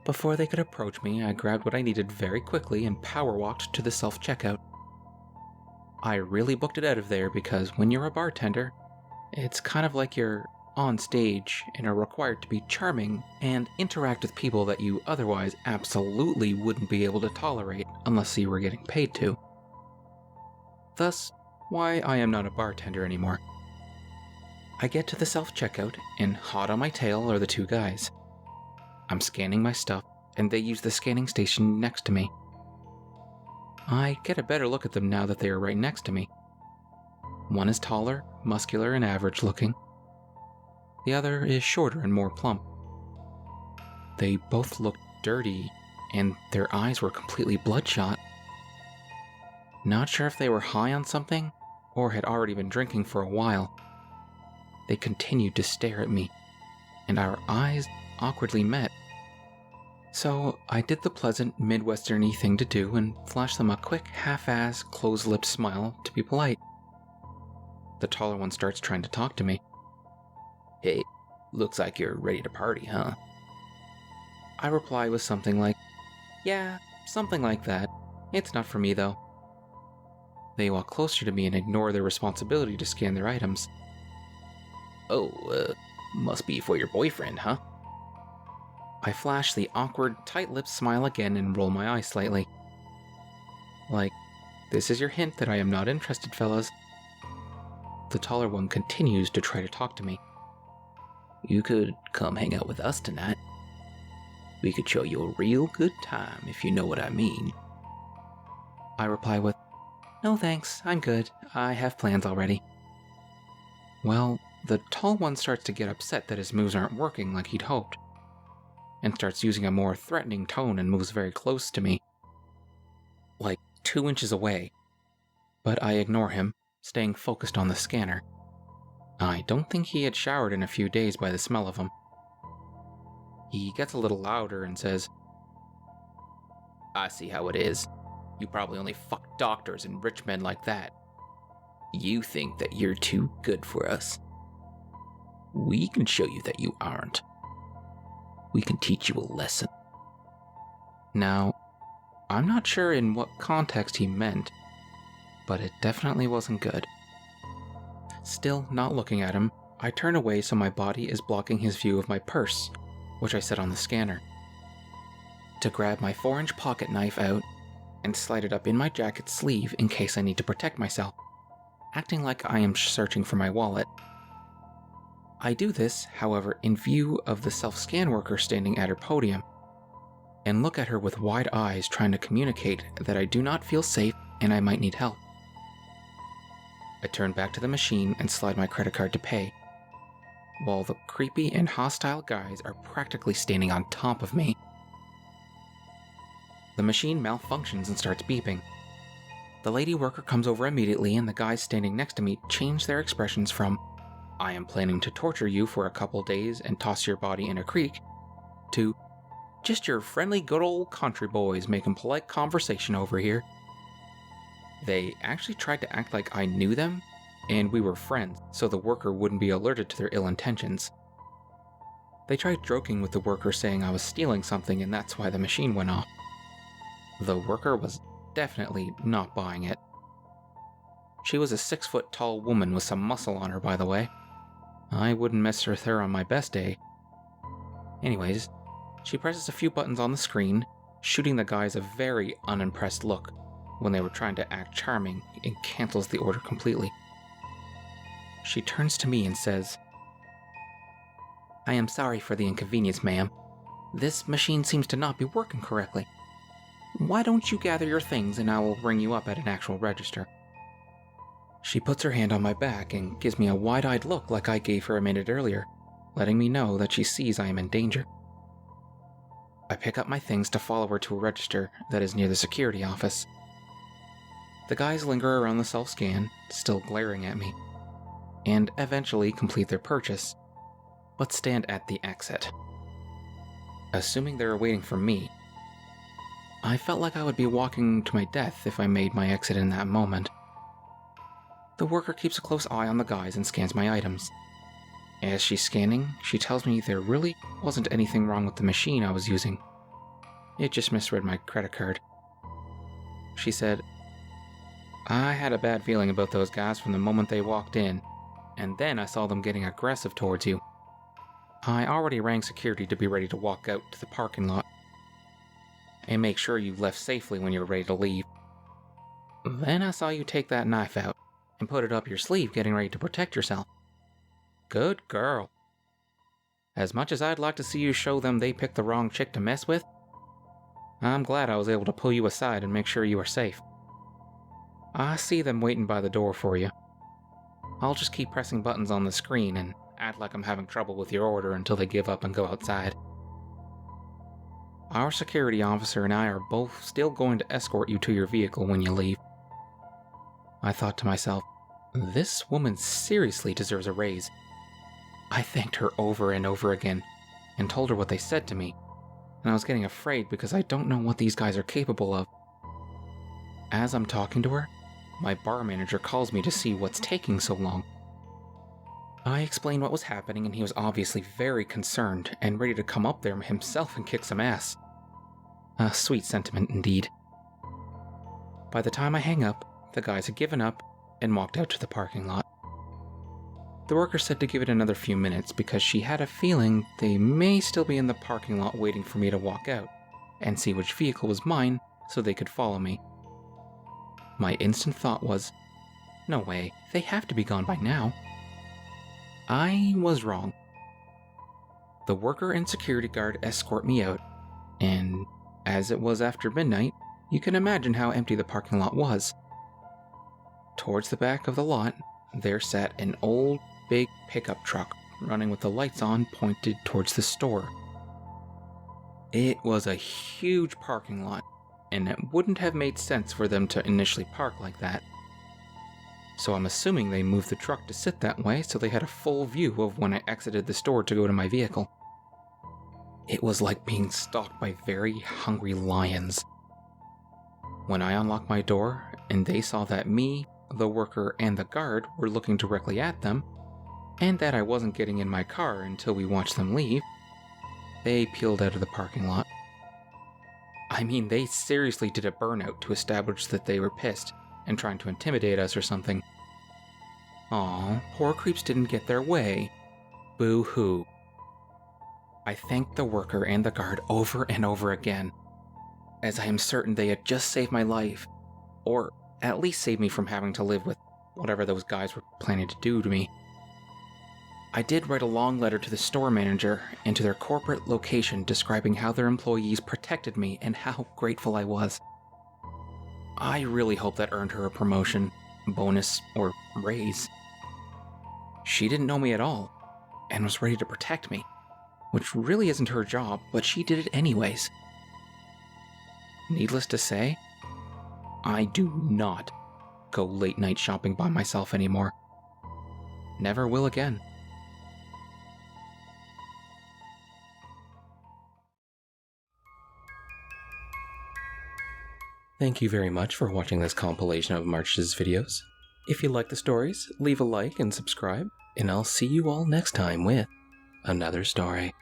Before they could approach me, I grabbed what I needed very quickly and power-walked to the self-checkout. I really booked it out of there because when you're a bartender, it's kind of like you're on stage and are required to be charming and interact with people that you otherwise absolutely wouldn't be able to tolerate unless you were getting paid to. Thus, why I am not a bartender anymore. I get to the self-checkout, and hot on my tail are the 2 guys. I'm scanning my stuff, and they use the scanning station next to me. I get a better look at them now that they are right next to me. One is taller, muscular, and average looking. The other is shorter and more plump. They both looked dirty, and their eyes were completely bloodshot. Not sure if they were high on something, or had already been drinking for a while. They continued to stare at me, and our eyes awkwardly met. So I did the pleasant Midwestern-y thing to do and flashed them a quick half-ass, closed-lipped smile to be polite. The taller one starts trying to talk to me. "Hey, looks like you're ready to party, huh?" I reply with something like, "Yeah, something like that. It's not for me, though." They walk closer to me and ignore their responsibility to scan their items. "Oh, must be for your boyfriend, huh?" I flash the awkward, tight-lipped smile again and roll my eyes slightly. Like, this is your hint that I am not interested, fellas. The taller one continues to try to talk to me. "You could come hang out with us tonight. We could show you a real good time, if you know what I mean." I reply with, "No thanks, I'm good. I have plans already." Well, the tall one starts to get upset that his moves aren't working like he'd hoped, and starts using a more threatening tone and moves very close to me. Like 2 inches away. But I ignore him, staying focused on the scanner. I don't think he had showered in a few days by the smell of him. He gets a little louder and says, I see how it is. You probably only fuck doctors and rich men like that. You think that you're too good for us. We can show you that you aren't. We can teach you a lesson. Now, I'm not sure in what context he meant, but it definitely wasn't good. Still not looking at him, I turn away so my body is blocking his view of my purse, which I set on the scanner. To grab my 4-inch pocket knife out and slide it up in my jacket sleeve in case I need to protect myself, acting like I am searching for my wallet. I do this, however, in view of the self-scan worker standing at her podium, and look at her with wide eyes trying to communicate that I do not feel safe and I might need help. I turn back to the machine and slide my credit card to pay, while the creepy and hostile guys are practically standing on top of me. The machine malfunctions and starts beeping. The lady worker comes over immediately and the guys standing next to me change their expressions from, "I am planning to torture you for a couple days and toss your body in a creek," to, "Just your friendly good old country boys making polite conversation over here." They actually tried to act like I knew them and we were friends so the worker wouldn't be alerted to their ill intentions. They tried joking with the worker saying I was stealing something and that's why the machine went off. The worker was definitely not buying it. She was a 6-foot tall woman with some muscle on her, by the way. I wouldn't mess with her on my best day. Anyways, she presses a few buttons on the screen, shooting the guys a very unimpressed look when they were trying to act charming, and cancels the order completely. She turns to me and says, "I am sorry for the inconvenience, ma'am. This machine seems to not be working correctly. Why don't you gather your things and I will ring you up at an actual register?" She puts her hand on my back and gives me a wide-eyed look like I gave her a minute earlier, letting me know that she sees I am in danger. I pick up my things to follow her to a register that is near the security office. The guys linger around the self-scan, still glaring at me, and eventually complete their purchase, but stand at the exit. Assuming they were waiting for me, I felt like I would be walking to my death if I made my exit in that moment. The worker keeps a close eye on the guys and scans my items. As she's scanning, she tells me there really wasn't anything wrong with the machine I was using. It just misread my credit card. She said, "I had a bad feeling about those guys from the moment they walked in, and then I saw them getting aggressive towards you. I already rang security to be ready to walk out to the parking lot and make sure you left safely when you were ready to leave. Then I saw you take that knife out and put it up your sleeve getting ready to protect yourself. Good girl. As much as I'd like to see you show them they picked the wrong chick to mess with, I'm glad I was able to pull you aside and make sure you are safe. I see them waiting by the door for you. I'll just keep pressing buttons on the screen and act like I'm having trouble with your order until they give up and go outside. Our security officer and I are both still going to escort you to your vehicle when you leave." I thought to myself, this woman seriously deserves a raise. I thanked her over and over again and told her what they said to me, and I was getting afraid because I don't know what these guys are capable of. As I'm talking to her, my bar manager calls me to see what's taking so long. I explained what was happening and he was obviously very concerned and ready to come up there himself and kick some ass. A sweet sentiment indeed. By the time I hang up, the guys had given up and walked out to the parking lot. The worker said to give it another few minutes because she had a feeling they may still be in the parking lot waiting for me to walk out and see which vehicle was mine so they could follow me. My instant thought was, no way, they have to be gone by now. I was wrong. The worker and security guard escort me out, and as it was after midnight, you can imagine how empty the parking lot was. Towards the back of the lot, there sat an old, big pickup truck running with the lights on pointed towards the store. It was a huge parking lot, and it wouldn't have made sense for them to initially park like that. So I'm assuming they moved the truck to sit that way so they had a full view of when I exited the store to go to my vehicle. It was like being stalked by very hungry lions. When I unlocked my door and they saw that me, the worker, and the guard were looking directly at them, and that I wasn't getting in my car until we watched them leave, they peeled out of the parking lot. I mean, they seriously did a burnout to establish that they were pissed and trying to intimidate us or something. Aw, poor creeps didn't get their way. Boo-hoo. I thanked the worker and the guard over and over again, as I am certain they had just saved my life, or at least saved me from having to live with whatever those guys were planning to do to me. I did write a long letter to the store manager and to their corporate location describing how their employees protected me and how grateful I was. I really hope that earned her a promotion, bonus, or raise. She didn't know me at all, and was ready to protect me, which really isn't her job, but she did it anyways. Needless to say, I do not go late night shopping by myself anymore. Never will again. Thank you very much for watching this compilation of March's videos. If you like the stories, leave a like and subscribe, and I'll see you all next time with another story.